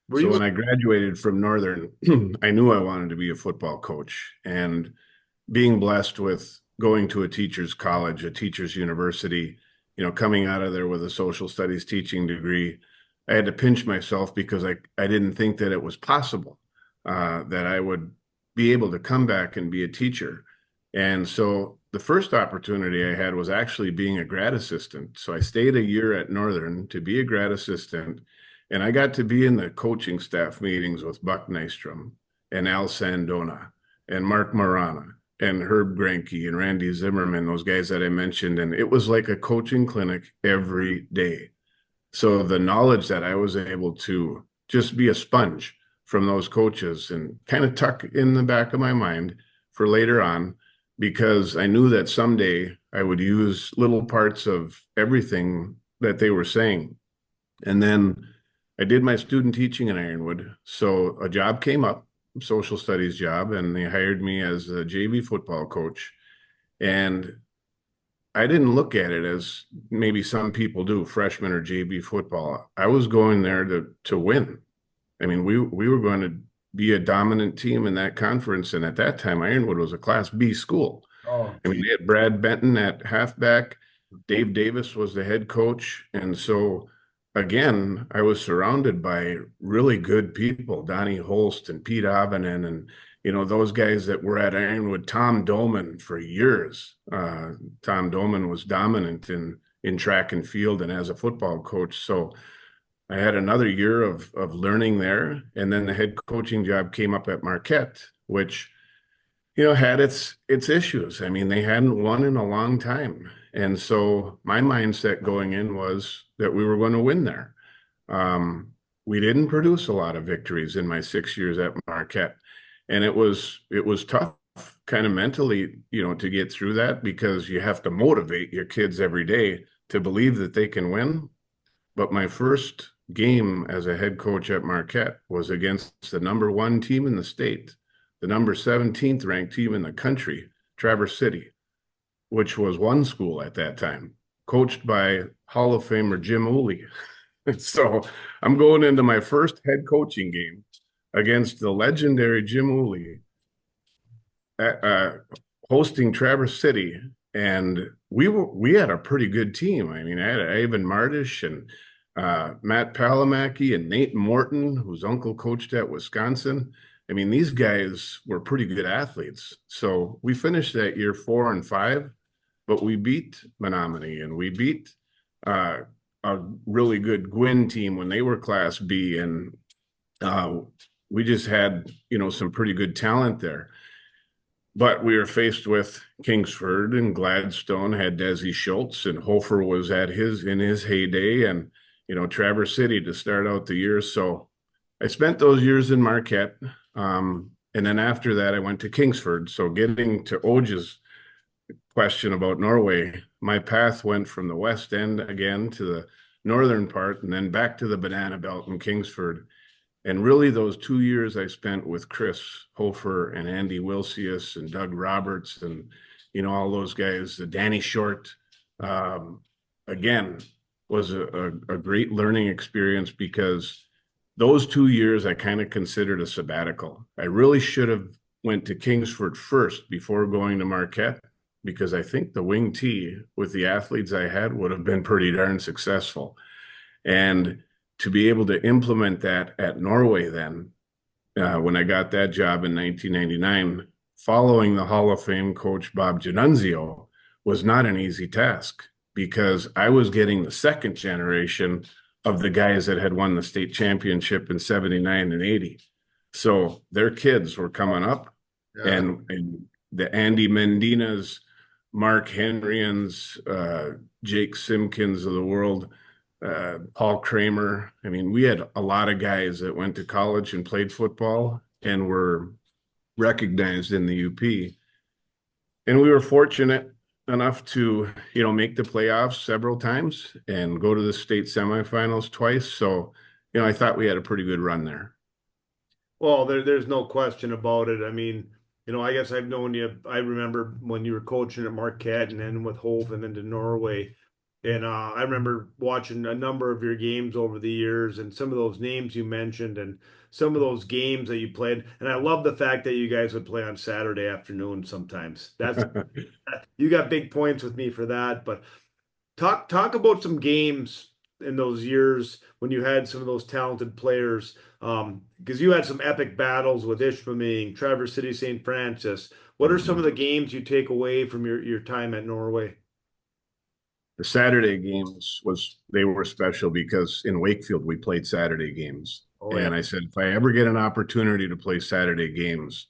Speaker 3: When I graduated from Northern, I knew I wanted to be a football coach, and being blessed with going to a teacher's college, a teacher's university, coming out of there with a social studies teaching degree, I had to pinch myself because I didn't think that it was possible that I would be able to come back and be a teacher. And so the first opportunity I had was actually being a grad assistant. So I stayed a year at Northern to be a grad assistant, and I got to be in the coaching staff meetings with Buck Nystrom and Al Sandona and Mark Marana and Herb Granke and Randy Zimmerman, those guys that I mentioned. And it was like a coaching clinic every day. So the knowledge that I was able to just be a sponge from those coaches and kind of tuck in the back of my mind for later on, because I knew that someday I would use little parts of everything that they were saying. And then I did my student teaching in Ironwood. So a job came up, social studies job, and they hired me as a JV football coach. And I didn't look at it as maybe some people do, freshman or JV football. I was going there to win. I mean, we were going to be a dominant team in that conference, and at that time, Ironwood was a Class B school.
Speaker 4: Oh,
Speaker 3: I mean, they had Brad Benton at halfback, Dave Davis was the head coach, and so again, I was surrounded by really good people, Donnie Holst and Pete Avenen, and those guys that were at Ironwood. Tom Doman for years. Tom Doman was dominant in track and field and as a football coach. So I had another year of learning there, and then the head coaching job came up at Marquette, which had its issues. I mean, they hadn't won in a long time, and so my mindset going in was that we were going to win there. We didn't produce a lot of victories in my 6 years at Marquette, and it was tough, kind of mentally, to get through that, because you have to motivate your kids every day to believe that they can win. But my first game as a head coach at Marquette was against the #1 team in the state, the number 17th ranked team in the country, Traverse City, which was one school at that time, coached by Hall of Famer Jim Uli. So I'm going into my first head coaching game against the legendary Jim Uli, hosting Traverse City, and we had a pretty good team. I mean, I had Ivan Mardish and Matt Palamaki and Nate Morton, whose uncle coached at Wisconsin. I mean, these guys were pretty good athletes. So we finished that year 4-5, but we beat Menominee, and we beat a really good Gwynn team when they were Class B, and we just had some pretty good talent there. But we were faced with Kingsford, and Gladstone had Desi Schultz, and Hofer was in his heyday, and Traverse City to start out the year. So I spent those years in Marquette, and then after that I went to Kingsford. So getting to Oj's question about Norway, my path went from the West End again to the northern part, and then back to the Banana Belt in Kingsford. And really, those 2 years I spent with Chris Hofer and Andy Wilsius and Doug Roberts and, all those guys, Danny Short, again, was a great learning experience, because those 2 years I kind of considered a sabbatical. I really should have went to Kingsford first before going to Marquette, because I think the wing T with the athletes I had would have been pretty darn successful. And to be able to implement that at Norway then, when I got that job in 1999, following the Hall of Fame coach Bob Giannunzio, was not an easy task, because I was getting the second generation of the guys that had won the state championship in 79 and 80. So their kids were coming up, and the Andy Mendinas, Mark Henrians, Jake Simpkins of the world, Paul Kramer. I mean, we had a lot of guys that went to college and played football and were recognized in the UP. And we were fortunate enough to, make the playoffs several times and go to the state semifinals twice. So, I thought we had a pretty good run there.
Speaker 5: Well, there's no question about it. I mean, I guess I've known you. I remember when you were coaching at Marquette and then with Hove and then to Norway. And I remember watching a number of your games over the years, and some of those names you mentioned and some of those games that you played. And I love the fact that you guys would play on Saturday afternoon sometimes. That's you got big points with me for that. But talk about some games in those years when you had some of those talented players? Because you had some epic battles with Ishpeming, Traverse City, St. Francis. What are some of the games you take away from your time at Norway?
Speaker 3: The Saturday games they were special because in Wakefield we played Saturday games.
Speaker 5: Oh yeah.
Speaker 3: And I said, if I ever get an opportunity to play Saturday games,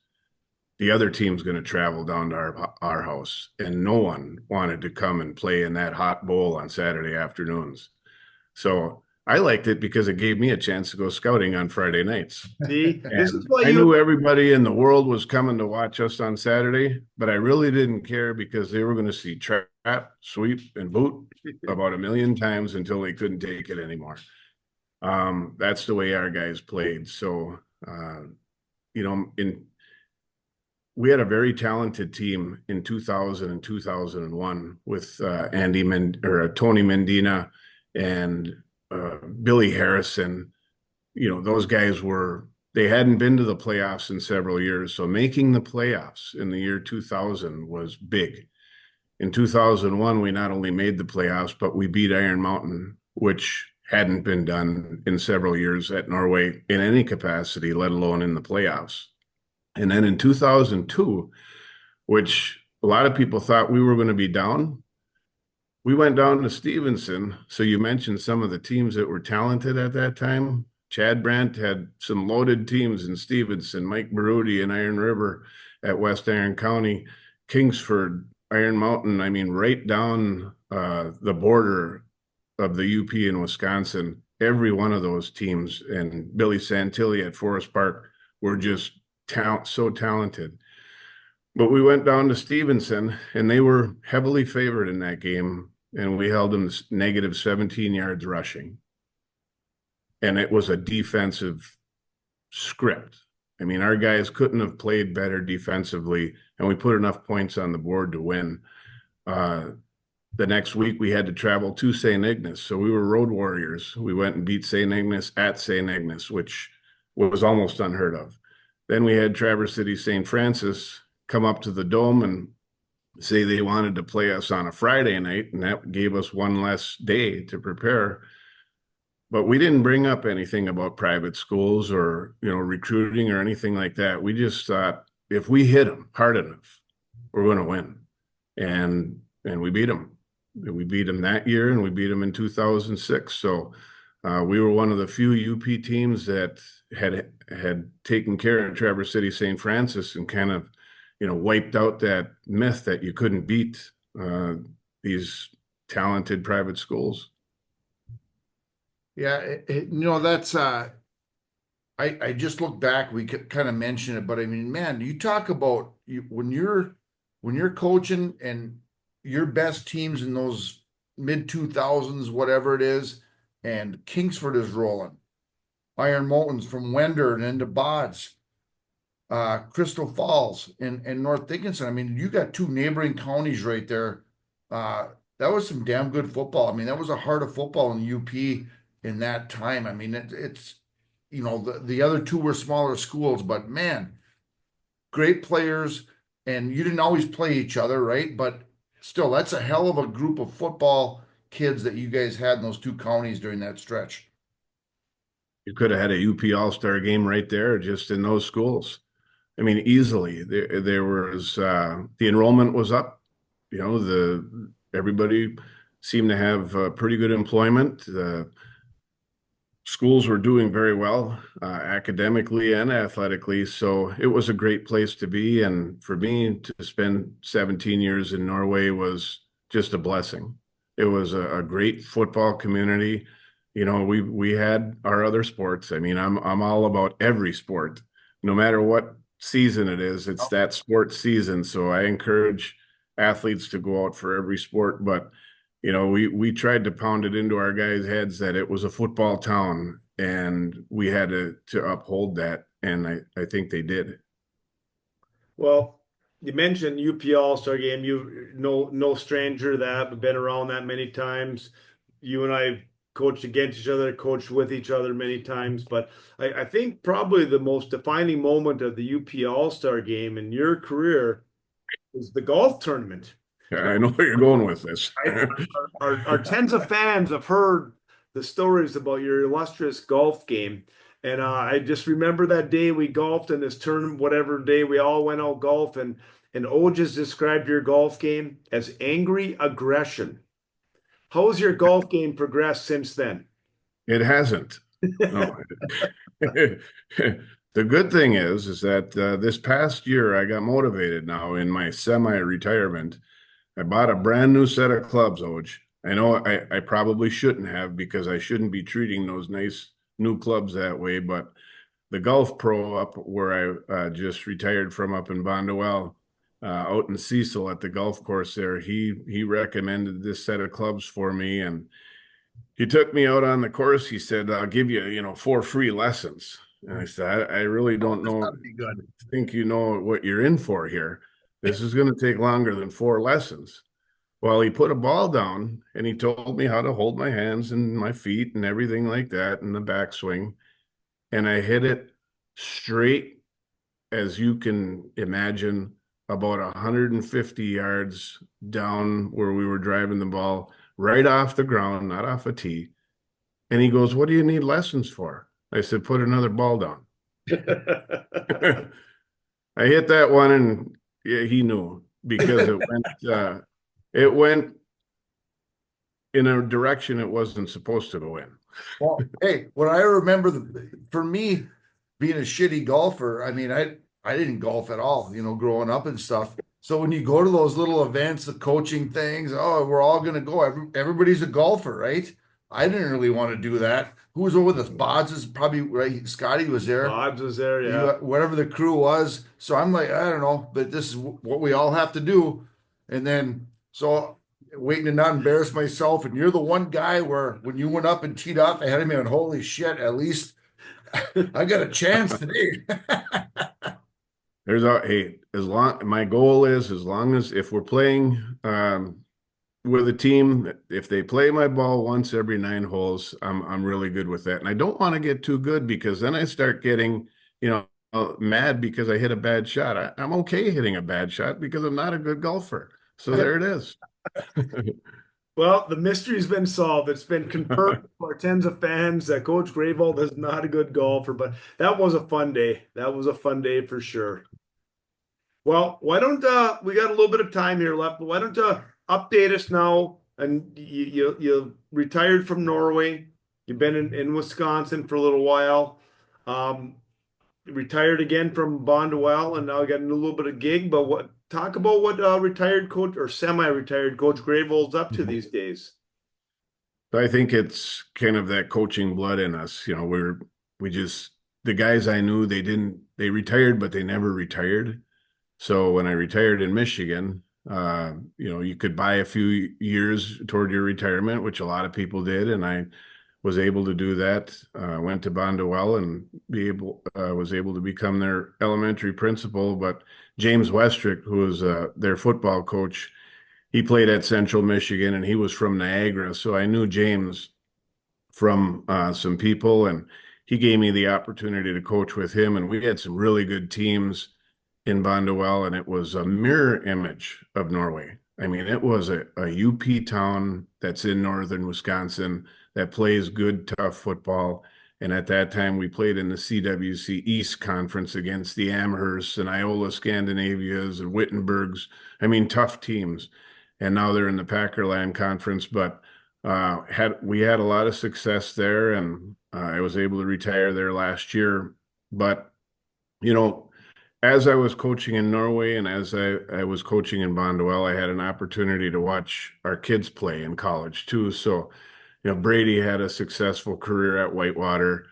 Speaker 3: the other team's going to travel down to our house. And no one wanted to come and play in that hot bowl on Saturday afternoons. So I liked it because it gave me a chance to go scouting on Friday nights.
Speaker 5: See, this is
Speaker 3: And
Speaker 5: why
Speaker 3: I knew everybody in the world was coming to watch us on Saturday, but I really didn't care because they were going to see trap, sweep, and boot about a million times until they couldn't take it anymore. That's the way our guys played. So, you know, we had a very talented team in 2000 and 2001 with Tony Mendina and Billy Harrison. You know, those guys they hadn't been to the playoffs in several years. So making the playoffs in the year 2000 was big. In 2001, we not only made the playoffs, but we beat Iron Mountain, which hadn't been done in several years at Norway in any capacity, let alone in the playoffs. And then in 2002, which a lot of people thought we were going to be down, we went down to Stevenson. So you mentioned some of the teams that were talented at that time. Chad Brandt had some loaded teams in Stevenson, Mike Baruti and Iron River at West Iron County, Kingsford, Iron Mountain. I mean, right down the border of the UP in Wisconsin, every one of those teams, and Billy Santilli at Forest Park were just so talented. But we went down to Stevenson, and they were heavily favored in that game, and we held them to negative 17 yards rushing. And it was a defensive script. I mean, our guys couldn't have played better defensively, and we put enough points on the board to win. The next week, we had to travel to St. Ignace, so we were road warriors. We went and beat St. Ignace at St. Ignace, which was almost unheard of. Then we had Traverse City St. Francis come up to the Dome and say they wanted to play us on a Friday night, and that gave us one less day to prepare. But we didn't bring up anything about private schools or, you know, recruiting or anything like that. We just thought if we hit them hard enough, we're going to win. And we beat them. We beat them that year, and we beat them in 2006. So we were one of the few UP teams that had taken care of Traverse City St. Francis and kind of, you know, wiped out that myth that you couldn't beat these talented private schools.
Speaker 4: Yeah, you know, that's I just look back, we could kind of mention it, but I mean, man, you talk about when you're coaching and your best teams in those mid 2000s, whatever it is, and Kingsford is rolling, Iron Mountains from Wender and into Bods, Crystal Falls and North Dickinson. I mean, you got two neighboring counties right there. That was some damn good football. I mean, that was a heart of football in the UP in that time. I mean, it's, you know, the other two were smaller schools, but man, great players, and you didn't always play each other, right? But still, that's a hell of a group of football kids that you guys had in those two counties during that stretch.
Speaker 3: You could have had a UP All-Star game right there, just in those schools. I mean, easily. There was the enrollment was up. You know, everybody seemed to have pretty good employment. Schools were doing very well academically and athletically, so it was a great place to be. And for me to spend 17 years in Norway was just a blessing. It was a great football community. You know, we had our other sports. I mean, I'm all about every sport, no matter what season it is. It's that sports season, so I encourage athletes to go out for every sport. But you know, we tried to pound it into our guys' heads that it was a football town, and we had to uphold that, and I think they did.
Speaker 5: Well, you mentioned UP All-Star Game. You no stranger to that, but been around that many times. You and I coached against each other, coached with each other many times. But I think probably the most defining moment of the UP All-Star Game in your career is the golf tournament.
Speaker 3: I know where you're going with this.
Speaker 5: Our tens of fans have heard the stories about your illustrious golf game. And I just remember that day we golfed in this tournament, whatever day we all went out golf, and Oj has described your golf game as angry aggression. How has your golf game progressed since then?
Speaker 3: It hasn't. No. The good thing is that this past year I got motivated now in my semi-retirement. I bought a brand new set of clubs, Oj. I know I probably shouldn't have because I shouldn't be treating those nice new clubs that way, but the golf pro up where I just retired from up in Bondwell, out in Cecil at the golf course there, he recommended this set of clubs for me, and he took me out on the course. He said, "I'll give you, 4 free lessons." And I said, I really don't know.
Speaker 4: That'd be good.
Speaker 3: Think you know what you're in for here. This is going to take longer than 4 lessons. Well, he put a ball down and he told me how to hold my hands and my feet and everything like that in the backswing. And I hit it straight, as you can imagine, about 150 yards down where we were driving the ball, right off the ground, not off a tee. And he goes, "What do you need lessons for?" I said, "Put another ball down." I hit that one, and yeah, he knew because it went in a direction it wasn't supposed to go in.
Speaker 4: Well, hey, what I remember for me being a shitty golfer, I mean, I didn't golf at all, growing up and stuff. So when you go to those little events, the coaching things, oh, we're all gonna go. Everybody's a golfer, right? I didn't really want to do that. Who was over with us? Bods is probably right. Scotty was there.
Speaker 5: Odds was there, yeah.
Speaker 4: Whatever the crew was. So I'm like, I don't know, but this is what we all have to do. And then so waiting to not embarrass myself. And you're the one guy where when you went up and teed off ahead of me, and holy shit, at least I got a chance today.
Speaker 3: Hey, my goal is, as long as if we're playing with a team, if they play my ball once every 9 holes, I'm really good with that. And I don't want to get too good because then I start getting, mad because I hit a bad shot. I'm okay hitting a bad shot because I'm not a good golfer. So there it is.
Speaker 5: Well, the mystery's been solved. It's been confirmed for tens of fans that Coach Grayvold is not a good golfer, but that was a fun day. That was a fun day for sure. Well, why don't we got a little bit of time here left, but why don't update us now? And you retired from Norway. You've been in Wisconsin for a little while. Retired again from Bondwell, and now got a little bit of gig. But talk about what retired coach or semi-retired Coach Grayvold's up to these days.
Speaker 3: I think it's kind of that coaching blood in us. The guys I knew, they retired, but they never retired. So when I retired in Michigan, you could buy a few years toward your retirement, which a lot of people did. And I was able to do that. Went to Bondwell and was able to become their elementary principal. But James Westrick, who was their football coach, he played at Central Michigan and he was from Niagara. So I knew James from some people, and he gave me the opportunity to coach with him. And we had some really good teams in Bondwell, and it was a mirror image of Norway. I mean, it was a UP town that's in northern Wisconsin that plays good, tough football. And at that time, we played in the CWC East Conference against the Amherst and Iola Scandinavias and Wittenbergs. I mean, tough teams. And now they're in the Packerland Conference. But we had a lot of success there, and I was able to retire there last year. But, as I was coaching in Norway and as I was coaching in Bondwell, I had an opportunity to watch our kids play in college too. So, Brady had a successful career at Whitewater.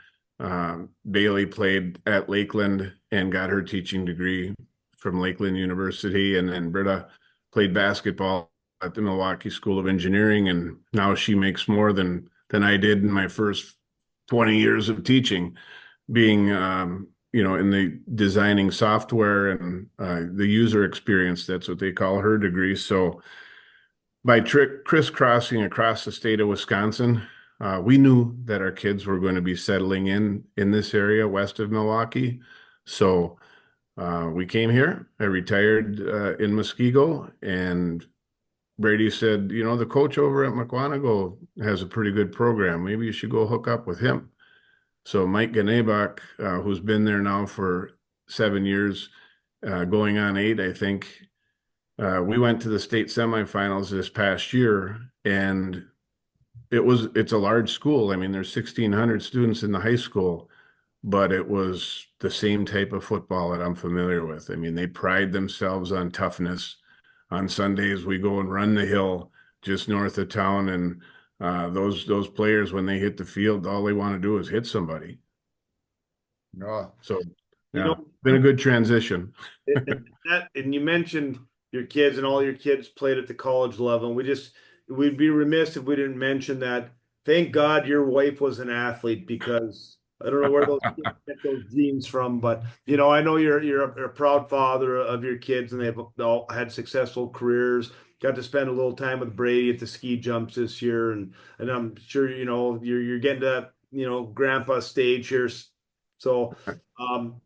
Speaker 3: Bailey played at Lakeland and got her teaching degree from Lakeland University. And then Britta played basketball at the Milwaukee School of Engineering. And now she makes more than I did in my first 20 years of teaching, being in the designing software and the user experience. That's what they call her degree. So by crisscrossing across the state of Wisconsin, we knew that our kids were going to be settling in this area west of Milwaukee. So we came here. I retired in Muskego, and Brady said, the coach over at McWanago has a pretty good program. Maybe you should go hook up with him. So Mike Ganebach, who's been there now for 7 years, going on 8, I think. We went to the state semifinals this past year, and it's a large school. I mean, there's 1,600 students in the high school, but it was the same type of football that I'm familiar with. I mean, they pride themselves on toughness. On Sundays, we go and run the hill just north of town, and those players, when they hit the field, all they want to do is hit somebody.
Speaker 4: Yeah.
Speaker 3: So,
Speaker 5: You
Speaker 3: yeah,
Speaker 5: know,
Speaker 3: been a good transition.
Speaker 5: and you mentioned your kids and all your kids played at the college level. We'd be remiss if we didn't mention that. Thank God your wife was an athlete, because I don't know where those kids get those genes from, but I know you're a proud father of your kids, and they've all had successful careers. Got to spend a little time with Brady at the ski jumps this year, and I'm sure you're getting to that grandpa stage here. So, um,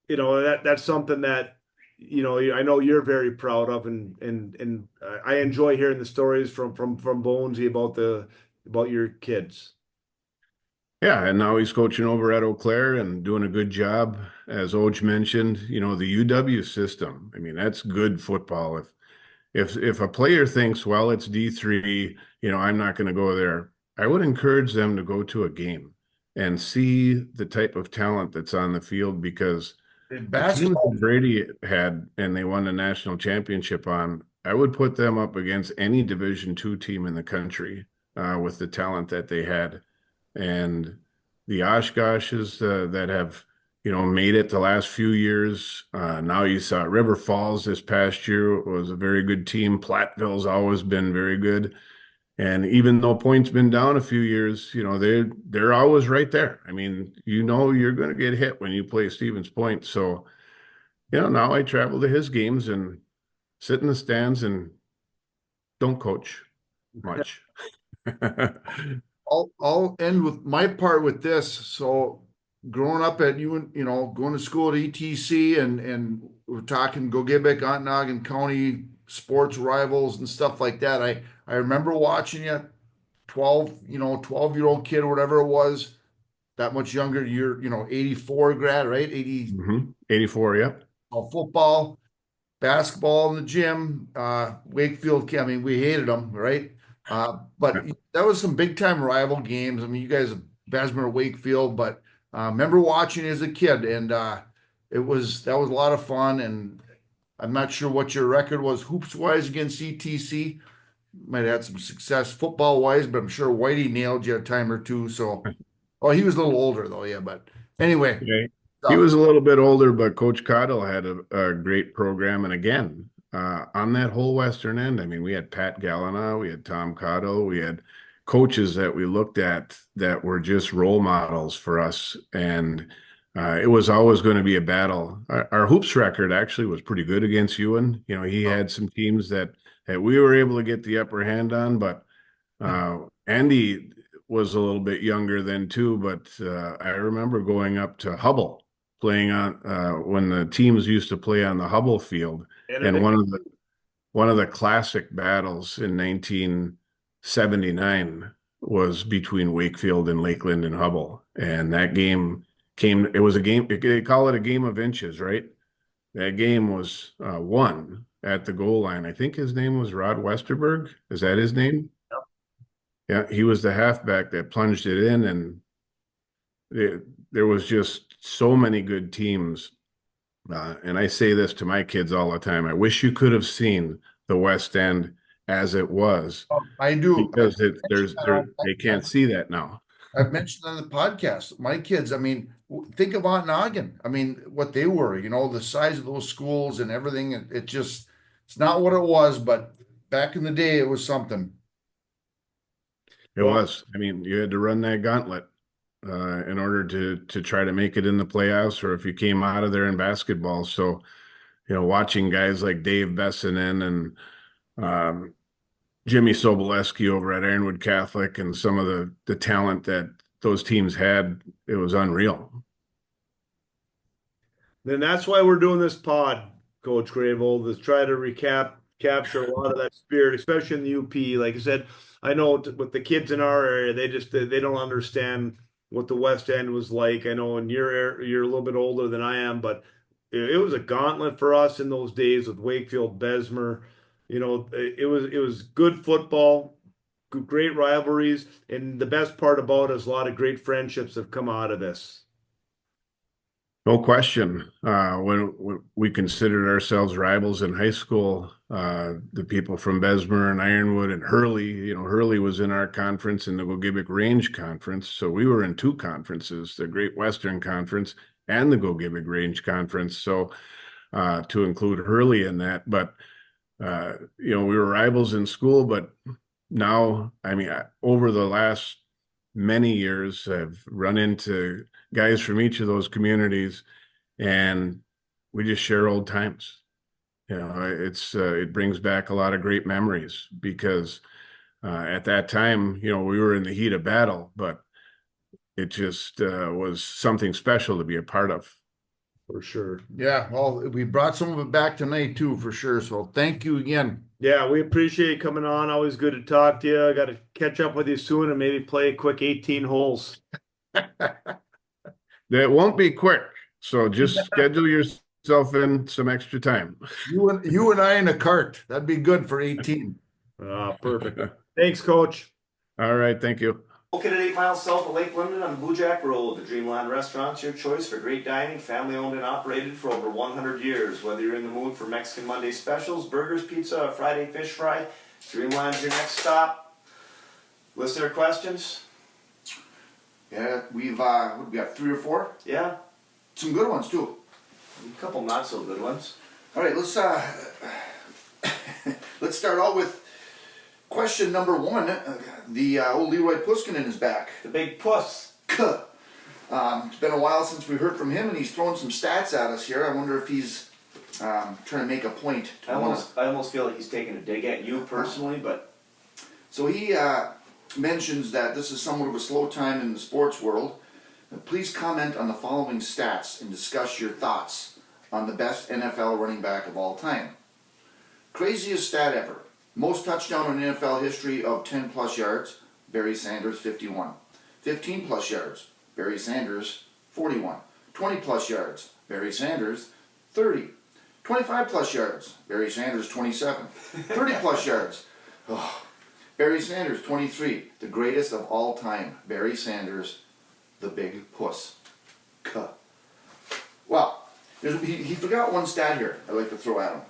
Speaker 5: that's something that I know you're very proud of, and I enjoy hearing the stories from Bonesy about your kids.
Speaker 3: Yeah, and now he's coaching over at Eau Claire and doing a good job. As Oj mentioned, the UW system. I mean, that's good football. If a player thinks, well, it's D3, I'm not going to go there. I would encourage them to go to a game and see the type of talent that's on the field, because
Speaker 4: In
Speaker 3: the teams
Speaker 4: basketball,
Speaker 3: that Brady had and they won the national championship on, I would put them up against any Division II team in the country with the talent that they had. And the Oshkoshes that have, made it the last few years. Now you saw River Falls this past year was a very good team. Platteville's always been very good. And even though points been down a few years, they're always right there. I mean, you're going to get hit when you play Stevens Point. So, now I travel to his games and sit in the stands and don't coach much.
Speaker 4: I'll end with my part with this. So growing up at going to school at ETC, and we're talking Gogebic, Ontonagon County sports rivals and stuff like that. I remember watching you, 12-year-old kid or whatever it was, that much younger. You're 84 grad, right? 80
Speaker 3: 84, yep.
Speaker 4: football, basketball in the gym, Wakefield. I mean, we hated them, right? But that was some big time rival games. I mean, you guys, Bessemer, Wakefield, but remember watching as a kid, and that was a lot of fun. And I'm not sure what your record was hoops wise against ETC. Might have had some success football wise, but I'm sure Whitey nailed you a time or two. So, oh, he was a little older though, yeah. But anyway,
Speaker 3: Yeah. He
Speaker 4: stuff.
Speaker 3: was a little bit older, but Coach Cottle had a great program. And again, on that whole western end, I mean, we had Pat Gallina, we had Tom Cottle, we had coaches that we looked at that were just role models for us. And it was always going to be a battle. Our hoops record actually was pretty good against Ewan. He had some teams that we were able to get the upper hand on, but Andy was a little bit younger then too. But I remember going up to Hubble, playing on when the teams used to play on the Hubble field, and one of the classic battles in 1979 was between Wakefield and Lakeland and Hubble, and that game came. It was a game. They call it a game of inches, right? That game was won at the goal line. I think his name was Rod Westerberg. Is that his name? Yeah, he was the halfback that plunged it in, and there was just so many good teams. And I say this to my kids all the time. I wish you could have seen the West End as it was,
Speaker 4: I do.
Speaker 3: because they can't see that now.
Speaker 4: I've mentioned on the podcast, my kids, I mean, think of Ontonagon. I mean, what they were, the size of those schools and everything. It's not what it was, but back in the day, it was something.
Speaker 3: It was. I mean, you had to run that gauntlet in order to try to make it in the playoffs, or if you came out of there in basketball. So, watching guys like Dave Bessinen and Jimmy Soboleski over at Ironwood Catholic, and some of the talent that those teams had, it was unreal.
Speaker 5: Then that's why we're doing this pod, Coach Grayvold, is try to recap capture a lot of that spirit, especially in the UP. Like I said, I know with the kids in our area, they don't understand what the West End was like. I know in you're a little bit older than I am, but it was a gauntlet for us in those days with Wakefield, Bessemer. It was good football, great rivalries, and the best part about it is a lot of great friendships have come out of this.
Speaker 3: No question. When we considered ourselves rivals in high school, the people from Bessemer and Ironwood and Hurley, Hurley was in our conference in the Gogebic Range Conference. So we were in two conferences, the Great Western Conference and the Gogebic Range Conference. So to include Hurley in that, but we were rivals in school, but now, over the last many years, I've run into guys from each of those communities, and we just share old times. It brings back a lot of great memories because at that time, we were in the heat of battle, but it just was something special to be a part of.
Speaker 5: For sure.
Speaker 4: Yeah, well, we brought some of it back tonight too, for sure. So thank you again.
Speaker 5: Yeah, we appreciate you coming on. Always good to talk to you. I got to catch up with you soon and maybe play a quick 18 holes.
Speaker 3: That won't be quick, so just schedule yourself in some extra time.
Speaker 4: You and I in a cart. That'd be good for 18.
Speaker 5: Perfect. Thanks, Coach.
Speaker 3: All right, thank you.
Speaker 1: Located 8 miles south of Lake Linden on Blue Jack Road, the Dreamland Restaurant's your choice for great dining, family owned and operated for over 100 years. Whether you're in the mood for Mexican Monday specials, burgers, pizza, or Friday fish fry, Dreamland's your next stop. Listener questions?
Speaker 2: Yeah, we've got 3 or 4.
Speaker 1: Yeah,
Speaker 2: Some good ones too.
Speaker 1: a couple not so good ones.
Speaker 2: All right, let's start out with question number 1. The old Leroy Puskinen is back.
Speaker 1: The big puss.
Speaker 2: It's been a while since we heard from him, and he's thrown some stats at us here. I wonder if he's trying to make a point.
Speaker 1: I almost feel like he's taking a dig at you personally, but...
Speaker 2: So he mentions that this is somewhat of a slow time in the sports world. Please comment on the following stats and discuss your thoughts on the best NFL running back of all time. Craziest stat ever. Most touchdown in NFL history of 10 plus yards, Barry Sanders 51. 15 plus yards, Barry Sanders 41. 20 plus yards, Barry Sanders 30. 25 plus yards, Barry Sanders 27. 30 plus yards, Barry Sanders 23. The greatest of all time, Barry Sanders, the big puss. Well, he forgot one stat here I'd like to throw at him.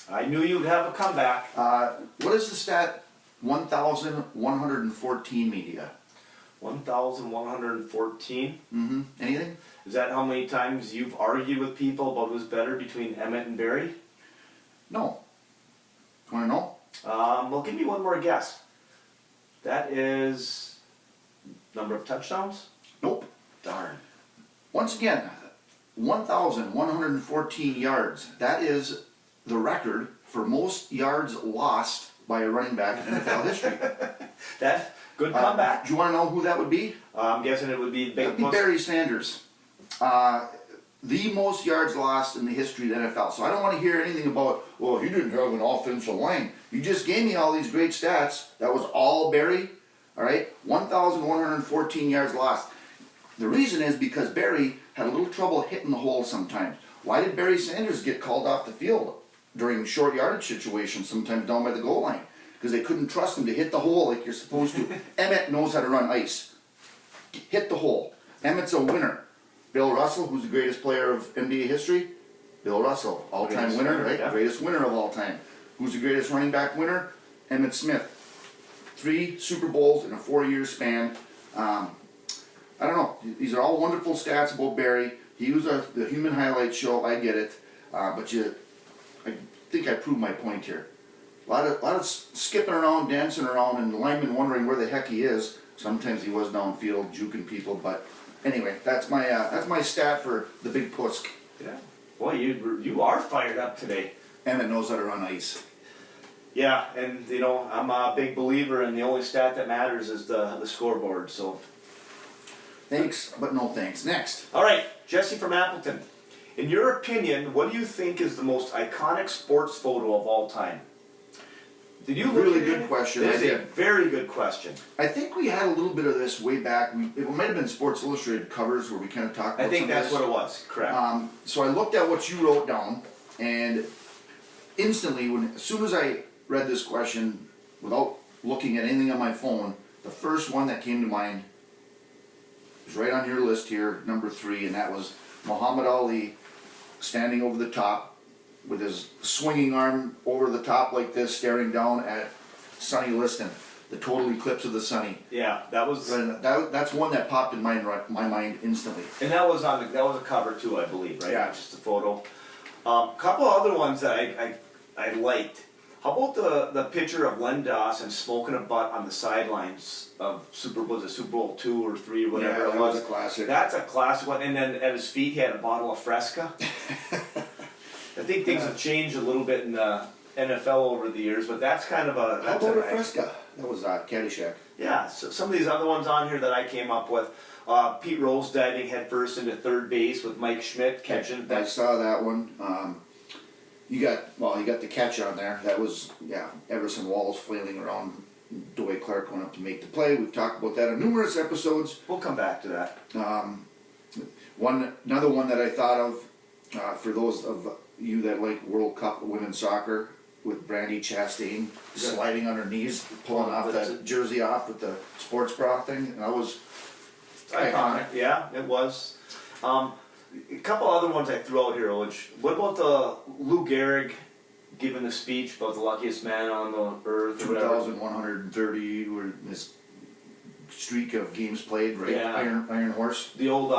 Speaker 1: I knew you'd have a comeback.
Speaker 2: What is the stat 1,114 media?
Speaker 1: 1,114?
Speaker 2: Mm-hmm. Anything?
Speaker 1: Is that how many times you've argued with people about who's better between Emmett and Barry?
Speaker 2: No. Want to know?
Speaker 1: Well, give me one more guess. That is number of touchdowns?
Speaker 2: Nope.
Speaker 1: Darn.
Speaker 2: Once again, 1,114 yards. That is the record for most yards lost by a running back in NFL history.
Speaker 1: That good comeback.
Speaker 2: Do you want to know who that would be?
Speaker 1: I'm guessing it would be
Speaker 2: That would be Barry Sanders. The most yards lost in the history of the NFL. So I don't want to hear anything about, well, you didn't have an offensive line. You just gave me all these great stats. That was all Barry. All right? 1,114 yards lost. The reason is because Barry had a little trouble hitting the hole sometimes. Why did Barry Sanders get called off the field during short yardage situations, sometimes down by the goal line? Because they couldn't trust him to hit the hole like you're supposed to. Emmett knows how to run ice. Hit the hole. Emmett's a winner. Bill Russell, who's the greatest player of NBA history? Bill Russell, all-time winner, right? Yeah. Greatest winner of all time. Who's the greatest running back winner? Emmitt Smith. 3 Super Bowls in a 4-year span. I don't know. These are all wonderful stats about Barry. He was the human highlight show. I get it, but I think I proved my point here. A lot of skipping around, dancing around, and the lineman wondering where the heck he is. Sometimes he was downfield juking people, but anyway, that's my stat for the big pusk.
Speaker 1: Yeah. Boy, you are fired up today.
Speaker 2: And it knows how to run ice.
Speaker 1: Yeah, and I'm a big believer in the only stat that matters is the scoreboard. So.
Speaker 2: Thanks, but no thanks. Next.
Speaker 1: All right, Jesse from Appleton. In your opinion, what do you think is the most iconic sports photo of all time? Did you
Speaker 2: Really
Speaker 1: look
Speaker 2: good
Speaker 1: at
Speaker 2: question.
Speaker 1: It
Speaker 2: I
Speaker 1: is a
Speaker 2: did.
Speaker 1: very good question.
Speaker 2: I think we had a little bit of this way back. It might have been Sports Illustrated covers where we kind of talked about
Speaker 1: I think
Speaker 2: some of
Speaker 1: that's
Speaker 2: this.
Speaker 1: what it was. Correct.
Speaker 2: So I looked at what you wrote down, and instantly, as soon as I read this question, without looking at anything on my phone, the first one that came to mind is right on your list here, number 3, and that was Muhammad Ali standing over the top with his swinging arm over the top like this, staring down at Sonny Liston, the total eclipse of the Sunny.
Speaker 1: Yeah, that was.
Speaker 2: And that's one that popped in my mind instantly.
Speaker 1: And that was a cover too, I believe, right?
Speaker 2: Yeah.
Speaker 1: Not just a photo. Couple other ones that I liked. How about the picture of Len Dawson smoking a butt on the sidelines of Super Bowl 2 or 3 or whatever
Speaker 2: Yeah,
Speaker 1: it
Speaker 2: that
Speaker 1: was.
Speaker 2: was a classic.
Speaker 1: That's a classic one. And then at his feet he had a bottle of Fresca. I think things have changed a little bit in the NFL over the years, but that's kind of a.
Speaker 2: How
Speaker 1: That's
Speaker 2: about a
Speaker 1: nice-
Speaker 2: Fresca? That was Caddyshack.
Speaker 1: Yeah, so some of these other ones on here that I came up with. Pete Rose diving headfirst into third base with Mike Schmidt catching.
Speaker 2: I saw that one. You got the catch on there. That was, Everson Walls flailing around. Dwight Clark went up to make the play. We've talked about that in numerous episodes.
Speaker 1: We'll come back to that.
Speaker 2: Another one that I thought of, for those of you that like World Cup women's soccer, with Brandy Chastain sliding on her knees, pulling off that jersey off with the sports bra thing. And that was
Speaker 1: Iconic, yeah, it was. A couple other ones I threw out here, Oj. What about the Lou Gehrig giving the speech about the luckiest man on the earth or whatever?
Speaker 2: 2,130 were his streak of games played, right?
Speaker 1: Yeah.
Speaker 2: Iron Horse.
Speaker 1: The old,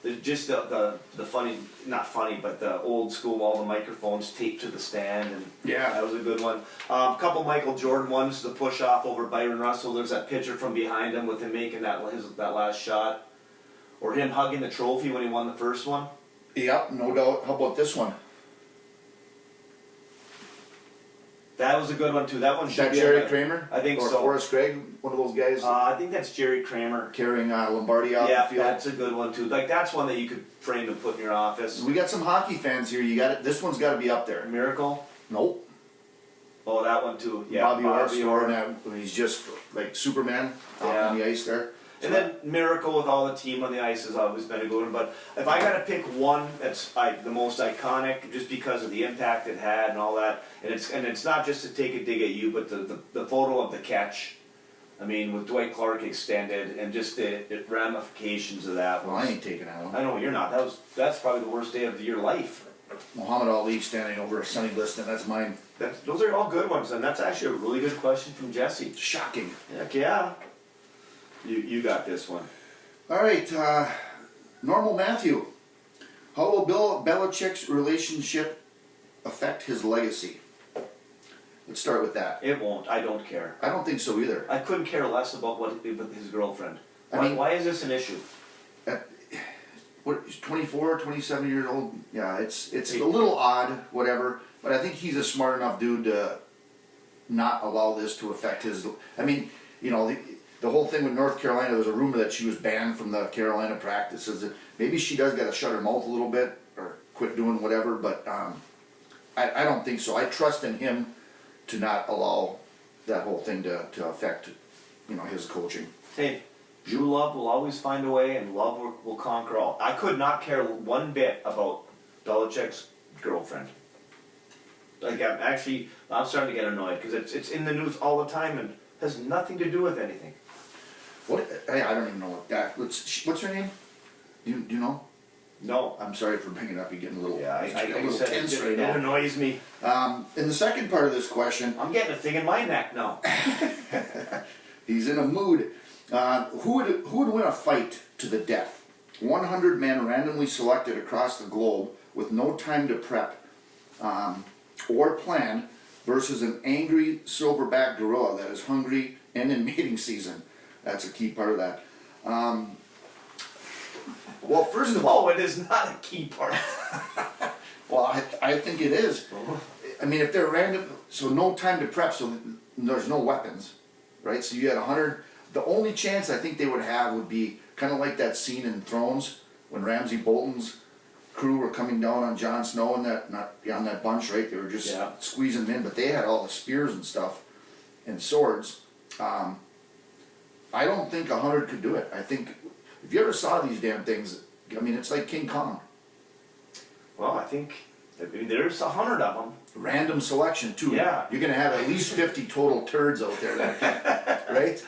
Speaker 1: the funny, not funny, but the old school, all the microphones taped to the stand, and
Speaker 2: Yeah.
Speaker 1: that was a good one. A couple Michael Jordan ones, the push off over Byron Russell. There's that picture from behind him with him making that last shot, or him hugging the trophy when he won the first one.
Speaker 2: Yep, no doubt. How about this one?
Speaker 1: That was a good one too. That one
Speaker 2: Is
Speaker 1: should
Speaker 2: that
Speaker 1: be
Speaker 2: Jerry
Speaker 1: on
Speaker 2: Kramer?
Speaker 1: I think
Speaker 2: or
Speaker 1: so.
Speaker 2: Forrest Gregg, one of those guys
Speaker 1: I think that's Jerry Kramer.
Speaker 2: carrying Lombardi off
Speaker 1: Yeah,
Speaker 2: the field.
Speaker 1: that's a good one too. Like that's one that you could frame and put in your office.
Speaker 2: We got some hockey fans here. You got it. This one's got to be up there.
Speaker 1: Miracle.
Speaker 2: Nope.
Speaker 1: Oh, that one too. Yeah,
Speaker 2: Bobby Orr
Speaker 1: Orr.
Speaker 2: scoring that when he's just like Superman out
Speaker 1: Yeah.
Speaker 2: on the ice there.
Speaker 1: And then Miracle with all the team on the ice has always been a good one. But if I got to pick one that's the most iconic, just because of the impact it had and all that, and it's not just to take a dig at you, but the photo of the catch. I mean, with Dwight Clark extended and just the ramifications of that.
Speaker 2: Well, I ain't taking that one.
Speaker 1: I know you're not. That's probably the worst day of your life.
Speaker 2: Muhammad Ali standing over Sonny Liston. That's mine.
Speaker 1: Those are all good ones, and that's actually a really good question from Jesse.
Speaker 2: Shocking.
Speaker 1: Heck yeah. You got this one.
Speaker 2: All right, Normal Matthew. How will Bill Belichick's relationship affect his legacy? Let's start with that.
Speaker 1: It won't. I don't care.
Speaker 2: I don't think so either.
Speaker 1: I couldn't care less about with his girlfriend.
Speaker 2: I mean-
Speaker 1: Why is this an issue?
Speaker 2: He's 24, 27 years old. Yeah, it's a little odd, whatever. But I think he's a smart enough dude to not allow this to affect his. I mean, you know, the whole thing with North Carolina. There was a rumor that she was banned from the Carolina practices. Maybe she does got to shut her mouth a little bit or quit doing whatever. But I don't think so. I trust in him to not allow that whole thing to affect, his coaching.
Speaker 1: Hey, true love will always find a way, and love will conquer all. I could not care one bit about Belichick's girlfriend. Like I'm starting to get annoyed because it's in the news all the time and has nothing to do with anything.
Speaker 2: What? I don't even know what that. What's her name? Do you know?
Speaker 1: No.
Speaker 2: I'm sorry for bringing it up. You're getting a little,
Speaker 1: Yeah,
Speaker 2: a
Speaker 1: I
Speaker 2: little
Speaker 1: said
Speaker 2: tense right
Speaker 1: it
Speaker 2: now.
Speaker 1: annoys me.
Speaker 2: In the second part of this question,
Speaker 1: I'm getting a thing in my neck now.
Speaker 2: he's in a mood. Who would win a fight to the death? 100 men randomly selected across the globe with no time to prep or plan versus an angry silverback gorilla that is hungry and in mating season. That's a key part of that. Well, first of all,
Speaker 1: No, it is not a key part.
Speaker 2: well, I think it is. I mean, if they're random, so no time to prep, so there's no weapons, right? So you had 100. The only chance I think they would have would be kind of like that scene in Thrones when Ramsay Bolton's crew were coming down on Jon Snow and on that bunch, right? They were just squeezing them in, but they had all the spears and stuff. and swords. I don't think 100 could do it. I think if you ever saw these damn things, I mean, it's like King Kong.
Speaker 1: Well, I mean, there's 100 of them.
Speaker 2: Random selection too.
Speaker 1: Yeah.
Speaker 2: You're gonna have at least 50 total turds out there, right?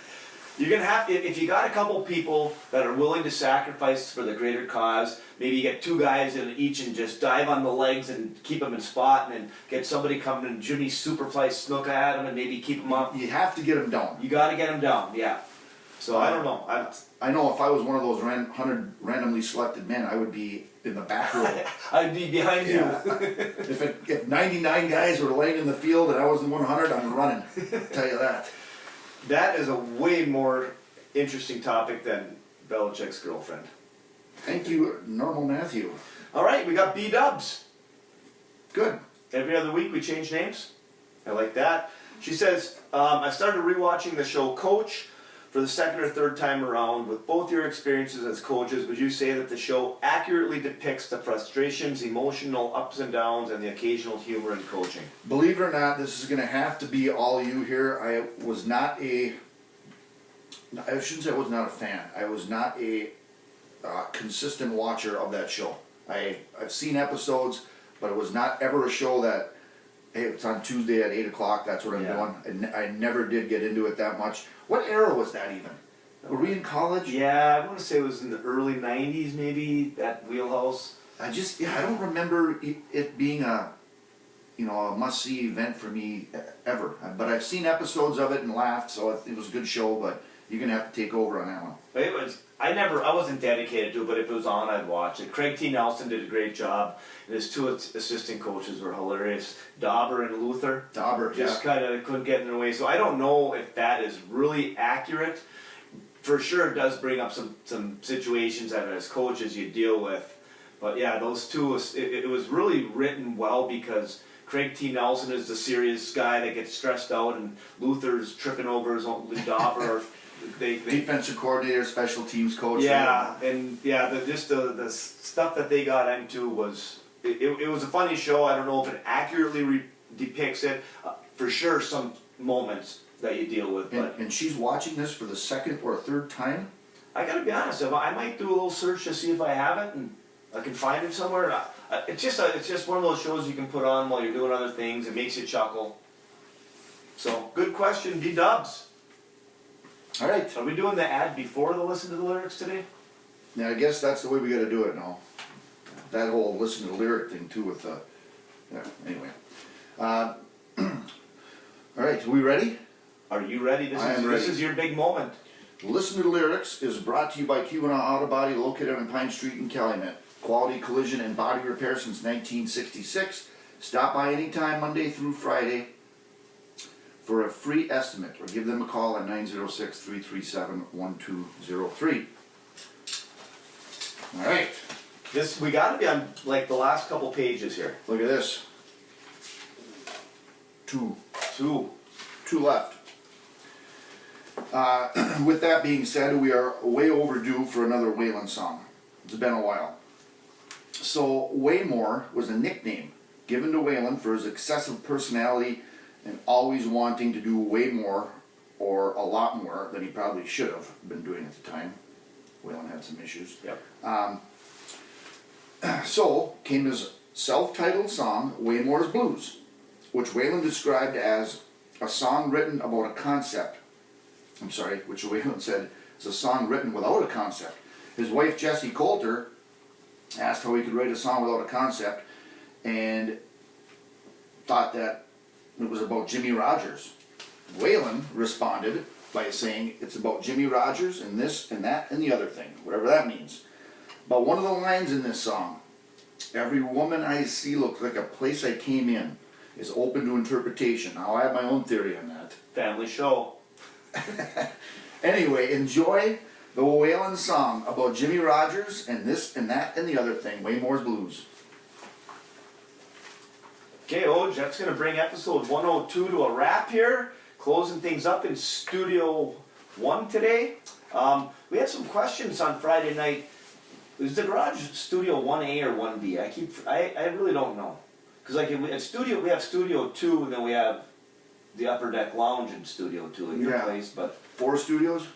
Speaker 1: You're gonna have, if you got a couple people that are willing to sacrifice for the greater cause, maybe you get 2 guys in each and just dive on the legs and keep them in spot, and then get somebody coming and Jimmy Superfly snook at them and maybe keep them up.
Speaker 2: You have to get them down.
Speaker 1: You got to get them down, yeah. So I don't know.
Speaker 2: I know if I was one of those 100 randomly selected men, I would be in the back row.
Speaker 1: I'd be behind you.
Speaker 2: If 99 guys were laying in the field and I was in 100, I'm running. I'll tell you that.
Speaker 1: That is a way more interesting topic than Belichick's girlfriend.
Speaker 2: Thank you, Normal Matthew.
Speaker 1: All right, we got B-dubs.
Speaker 2: Good.
Speaker 1: Every other week we change names. I like that. She says, I started rewatching the show Coach for the second or third time around. With both your experiences as coaches, would you say that the show accurately depicts the frustrations, emotional ups and downs, and the occasional humor in coaching?
Speaker 2: Believe it or not, this is going to have to be all you here. I shouldn't say I was not a fan. I was not a consistent watcher of that show. I've seen episodes, but it was not ever a show that, hey, it's on Tuesday at 8 o'clock, that's what I'm doing. I never did get into it that much. What era was that even? Were we in college?
Speaker 1: Yeah, I want to say it was in the early 90s maybe, that wheelhouse.
Speaker 2: I don't remember it being a must-see event for me ever. But I've seen episodes of it and laughed, so it was a good show, but you're going to have to take over on that one.
Speaker 1: I wasn't dedicated to it, but if it was on, I'd watch it. Craig T. Nelson did a great job, and his 2 assistant coaches were hilarious. Dauber and Luther. Just kind of couldn't get in their way. So I don't know if that is really accurate. For sure, it does bring up some situations that as coaches you deal with. But yeah, those 2, it was really written well because Craig T. Nelson is the serious guy that gets stressed out, and Luther's tripping over his own Dauber.
Speaker 2: Defensive coordinator, special teams coach.
Speaker 1: Yeah, and yeah, the stuff that they got into was it was a funny show. I don't know if it accurately depicts it. For sure, some moments that you deal with.
Speaker 2: And she's watching this for the second or third time.
Speaker 1: I gotta be honest. I might do a little search to see if I have it and I can find it somewhere. It's just one of those shows you can put on while you're doing other things. It makes you chuckle. So good question, D-dubs.
Speaker 2: All right.
Speaker 1: Are we doing the ad before the listen to the lyrics today?
Speaker 2: Yeah, I guess that's the way we got to do it now. That whole listen to the lyric thing too with the. Yeah. Anyway. All right. Are we ready?
Speaker 1: Are you ready? This is your big moment.
Speaker 2: Listen to the Lyrics is brought to you by Keweenaw Auto Body, located on Pine Street in Calumet. Quality collision and body repair since 1966. Stop by anytime, Monday through Friday, for a free estimate, or give them a call at 906-337-1203. All right.
Speaker 1: We got to be on like the last couple pages here.
Speaker 2: Look at this. Two left. With that being said, we are way overdue for another Waylon song. It's been a while. So, Waymore was a nickname given to Waylon for his excessive personality and always wanting to do way more, or a lot more, than he probably should have been doing at the time. Waylon had some issues.
Speaker 1: Yep.
Speaker 2: So came his self-titled song, Waymore's Blues, which Waylon described as a song written about a concept. Which Waylon said is a song written without a concept. His wife, Jessie Coulter, asked how he could write a song without a concept, and thought that it was about Jimmy Rogers. Waylon responded by saying it's about Jimmy Rogers and this and that and the other thing, whatever that means. But one of the lines in this song, every woman I see looks like a place I came in, is open to interpretation. Now I have my own theory on that.
Speaker 1: Family show.
Speaker 2: Anyway, enjoy the Waylon song about Jimmy Rogers and this and that and the other thing, Waymore's Blues.
Speaker 1: Okay, Oj, that's going to bring episode 102 to a wrap here. Closing things up in Studio 1 today. We had some questions on Friday night. Is the garage Studio 1A or 1B? I really don't know. Because like at Studio, we have Studio 2 and then we have the upper deck lounge and studio too in your
Speaker 2: Yeah.
Speaker 1: place, but
Speaker 2: 4 studios?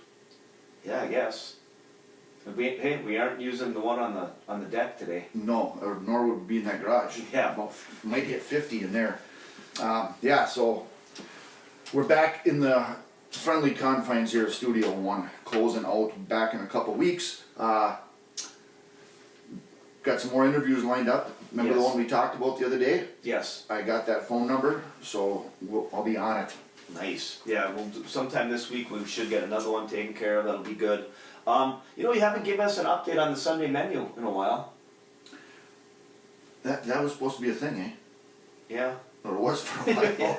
Speaker 1: yeah, I guess. But we aren't using the one on the deck today.
Speaker 2: No, or nor would it be in that garage.
Speaker 1: Yeah.
Speaker 2: About, might hit 50 in there. Yeah, so we're back in the friendly confines here of Studio 1, closing out back in a couple weeks. Got some more interviews lined up. Remember the
Speaker 1: Yes.
Speaker 2: one we talked about the other day?
Speaker 1: Yes.
Speaker 2: I got that phone number, so I'll be on it.
Speaker 1: Nice. Yeah, sometime this week we should get another one taken care of. That'll be good. You haven't given us an update on the Sunday menu in a while.
Speaker 2: That was supposed to be a thing, eh?
Speaker 1: Yeah.
Speaker 2: Or it was for a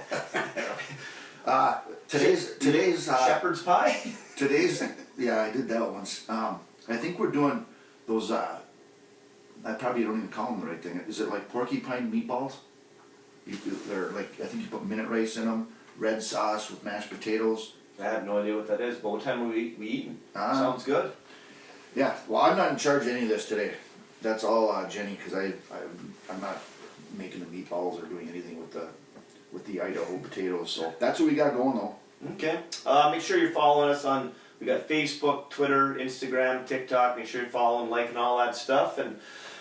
Speaker 2: while. Today's
Speaker 1: shepherd's pie.
Speaker 2: Today's, yeah, I did that once. I think we're doing those, I probably don't even call them the right thing. Is it like porcupine meatballs? They're like, I think you put minute rice in them, red sauce with mashed potatoes.
Speaker 1: I have no idea what that is, but what time are we eating? Sounds good.
Speaker 2: Yeah, well, I'm not in charge of any of this today. That's all Jenny, because I'm not making the meatballs or doing anything with the Idaho potatoes. So that's what we got going though.
Speaker 1: Okay. Make sure you're following us on. We got Facebook, Twitter, Instagram, TikTok. Make sure you're following, liking all that stuff, and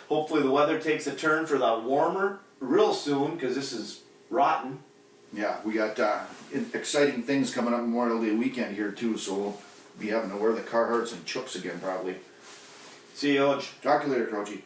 Speaker 1: hopefully the weather takes a turn for the warmer real soon, because this is rotten.
Speaker 2: Yeah, we got exciting things coming up Memorial Day weekend here too, so we'll be having to wear the Carhartts and Chooks again probably.
Speaker 1: See you, Oj.
Speaker 2: Talk to you later, Crouchy.